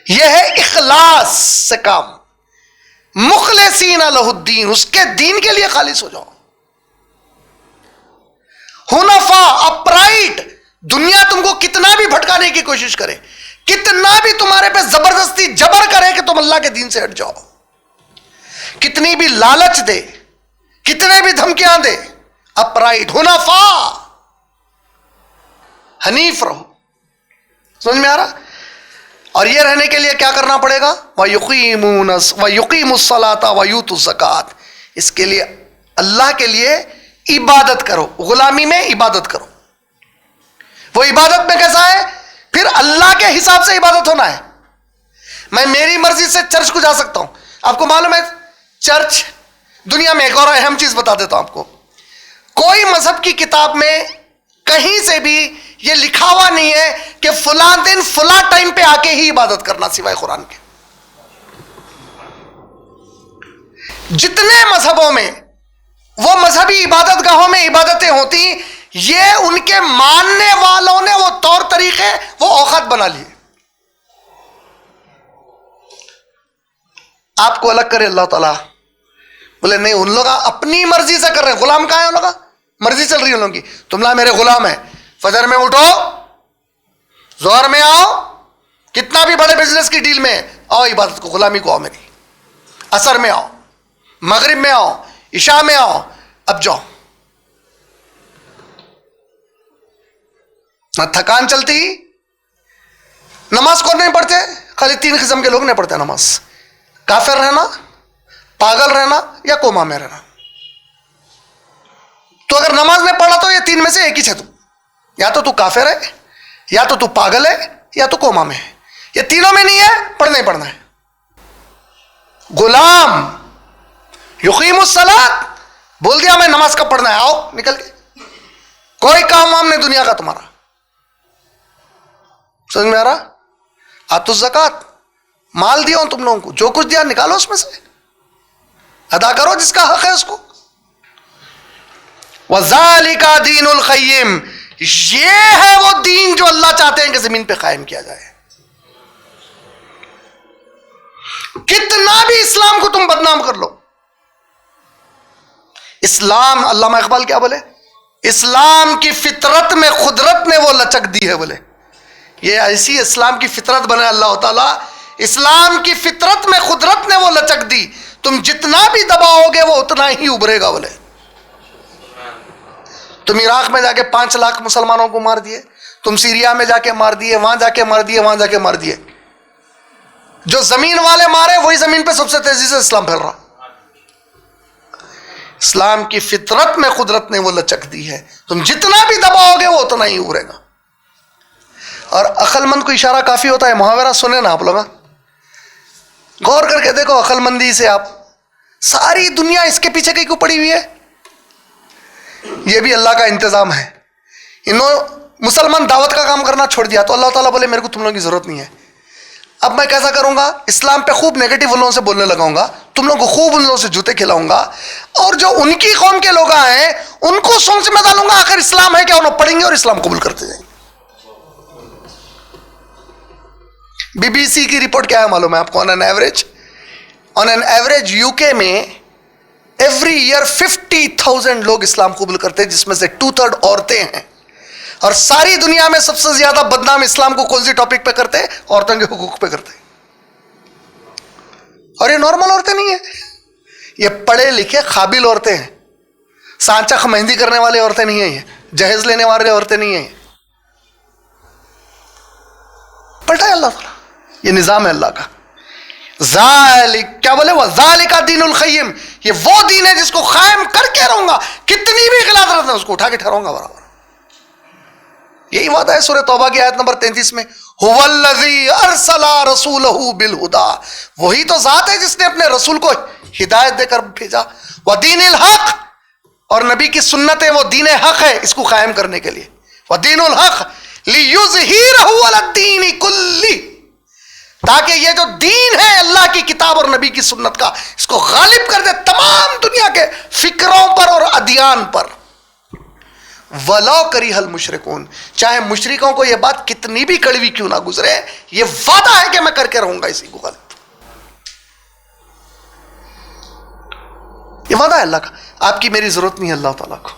یہ ہے اخلاص سے کام. مخلصین لہ الدین, اس کے دین کے لیے خالص ہو جاؤ. حنفاء اپرائٹ, دنیا تم کو کتنا بھی بھٹکانے کی کوشش کرے, کتنا بھی تمہارے پہ زبردستی جبر کرے کہ تم اللہ کے دین سے ہٹ جاؤ, کتنی بھی لالچ دے, کتنے بھی دھمکیاں دے, اپرائٹ حنفا حنیف رہو. سمجھ میں آ رہا؟ اور یہ رہنے کے لیے کیا کرنا پڑے گا؟ وَيُقِيمُ الصَّلَاةَ وَيُؤْتُوا الزَّكَاةَ. اس کے لیے اللہ کے لیے عبادت کرو, غلامی میں عبادت کرو. وہ عبادت میں کیسا ہے؟ پھر اللہ کے حساب سے عبادت ہونا ہے. میں میری مرضی سے چرچ کو جا سکتا ہوں. آپ کو معلوم ہے چرچ دنیا میں ایک اور اہم چیز بتا دیتا ہوں آپ کو, کوئی مذہب کی کتاب میں کہیں سے بھی یہ لکھا ہوا نہیں ہے کہ فلاں دن فلاں ٹائم پہ آ کے ہی عبادت کرنا سوائے قرآن کے. جتنے مذہبوں میں وہ مذہبی عبادت گاہوں میں عبادتیں ہوتی, یہ ان کے ماننے والوں نے وہ طور طریقے, وہ اوقات بنا لیے. آپ کو الگ کرے اللہ تعالیٰ, بولے نہیں ان لوگ اپنی مرضی سے کر رہے ہیں. غلام کہاں ہے ان لوگ؟ مرضی چل رہی ہے ان لوگوں کی. تم لا میرے غلام ہے, فجر میں اٹھو, ظہر میں آؤ, کتنا بھی بڑے بزنس کی ڈیل میں آؤ, عبادت کو, غلامی کو آؤ میری. عصر میں آؤ, مغرب میں آؤ, عشاء میں آؤ, اب جاؤ. نہ تھکان چلتی. نماز کون نہیں پڑھتے؟ خالی 3 قسم کے لوگ نہیں پڑھتے نماز: کافر رہنا, پاگل رہنا, یا کوما میں رہنا. تو اگر نماز میں پڑھا تو یہ 3 میں سے ایک ہی ہے. یا تو کافر ہے, یا تو پاگل ہے, یا تو کوما میں ہے. یہ تینوں میں نہیں ہے, پڑھنا ہی پڑھنا ہے. غلام یقیم الصلاۃ, بول دیا میں نماز کب پڑھنا ہے, آؤ نکل کے, کوئی کام وام نہیں دنیا کا تمہارا. سمجھ میں آ رہا؟ آتو الزکات, مال دیا ہوں تم لوگوں کو, جو کچھ دیا نکالو اس میں سے, ادا کرو جس کا حق ہے اس کو. وَذَلِكَ دِينُ الْقَيِّمِ, یہ ہے وہ دین جو اللہ چاہتے ہیں کہ زمین پہ قائم کیا جائے. کتنا بھی اسلام کو تم بدنام کر لو, اسلام, علامہ اقبال کیا بولے, اسلام کی فطرت میں قدرت نے وہ لچک دی ہے. بولے یہ ایسی اسلام کی فطرت بنے اللہ تعالیٰ, اسلام کی فطرت میں قدرت نے وہ لچک دی, تم جتنا بھی دباؤ گے وہ اتنا ہی ابھرے گا. بولے تم عراق میں جا کے 5 لاکھ مسلمانوں کو مار دیے, تم سیریا میں جا کے مار دیے, وہاں جا کے مار دیے, وہاں جا کے مار دیے. جو زمین والے مارے وہی زمین پہ سب سے تیزی سے اسلام پھیل رہا. اسلام کی فطرت میں قدرت نے وہ لچک دی ہے, تم جتنا بھی دباؤ گے وہ اتنا ہی ابھرے گا. اور عقل مند کو اشارہ کافی ہوتا ہے. محاورہ سنے نا آپ لوگ, غور کر کے دیکھو عقل مندی سے. آپ ساری دنیا اس کے پیچھے کیوں پڑی ہوئی ہے؟ یہ بھی اللہ کا انتظام ہے. انہوں مسلمان دعوت کا کام کرنا چھوڑ دیا تو اللہ تعالیٰ بولے میرے کو تم لوگوں کی ضرورت نہیں ہے. اب میں کیسا کروں گا؟ اسلام پہ خوب نیگیٹو لوگوں سے بولنے لگاؤں گا, تم لوگوں کو خوب ان لوگوں سے جوتے کھلاؤں گا, اور جو ان کی قوم کے لوگ ہیں ان کو سوچ میں ڈالوں گا آخر اسلام ہے کیا, انہوں پڑھیں گے اور اسلام قبول کرتے جائیں گے. BBC کی رپورٹ کیا ہے معلوم ہے آپ کو؟ آن این ایوریج یو کے میں ایوری ایئر 50,000 لوگ اسلام قبول کرتے ہیں, جس میں سے 2/3 عورتیں ہیں. اور ساری دنیا میں سب سے زیادہ بدنام اسلام کو کون سی ٹاپک پہ کرتے ہیں؟ عورتوں کے حقوق پہ کرتے ہیں. اور یہ نارمل عورتیں نہیں ہیں, یہ پڑھے لکھے قابل عورتیں ہیں. سانچہ مہندی کرنے والی عورتیں نہیں ہیں, یہ جہیز لینے والی عورتیں نہیں ہیں. پلٹا ہے اللہ تعالیٰ, یہ نظام ہے اللہ کا. ذالک, کیا بولے وہ ذالک دین القیم, یہ وہ دین ہے جس کو قائم کر کے رہوں گا, کتنی بھی خلاف رہتے ہیں اس کو اٹھا کے ٹھہراؤں گا برابر. یہی وعدہ ہے سورہ توبہ کی آیت نمبر 33 میں, هو الذی ارسل رسولہ بالہدی, وہی تو ذات ہے جس نے اپنے رسول کو ہدایت دے کر بھیجا. ودین الحق, اور نبی کی سنت ہے وہ دین حق ہے اس کو قائم کرنے کے لیے. ودین الحق لیظہرہ علی الدین کلہ, تاکہ یہ جو دین ہے اللہ کی کتاب اور نبی کی سنت کا, اس کو غالب کر دے تمام دنیا کے فکروں پر اور ادیان پر. وَلَوْ كَرِهَ الْمُشْرِكُونَ, چاہے مشرکوں کو یہ بات کتنی بھی کڑوی کیوں نہ گزرے, یہ وعدہ ہے کہ میں کر کے رہوں گا اسی کو غالب. یہ وعدہ ہے اللہ کا. آپ کی میری ضرورت نہیں ہے اللہ تعالیٰ کو.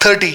30।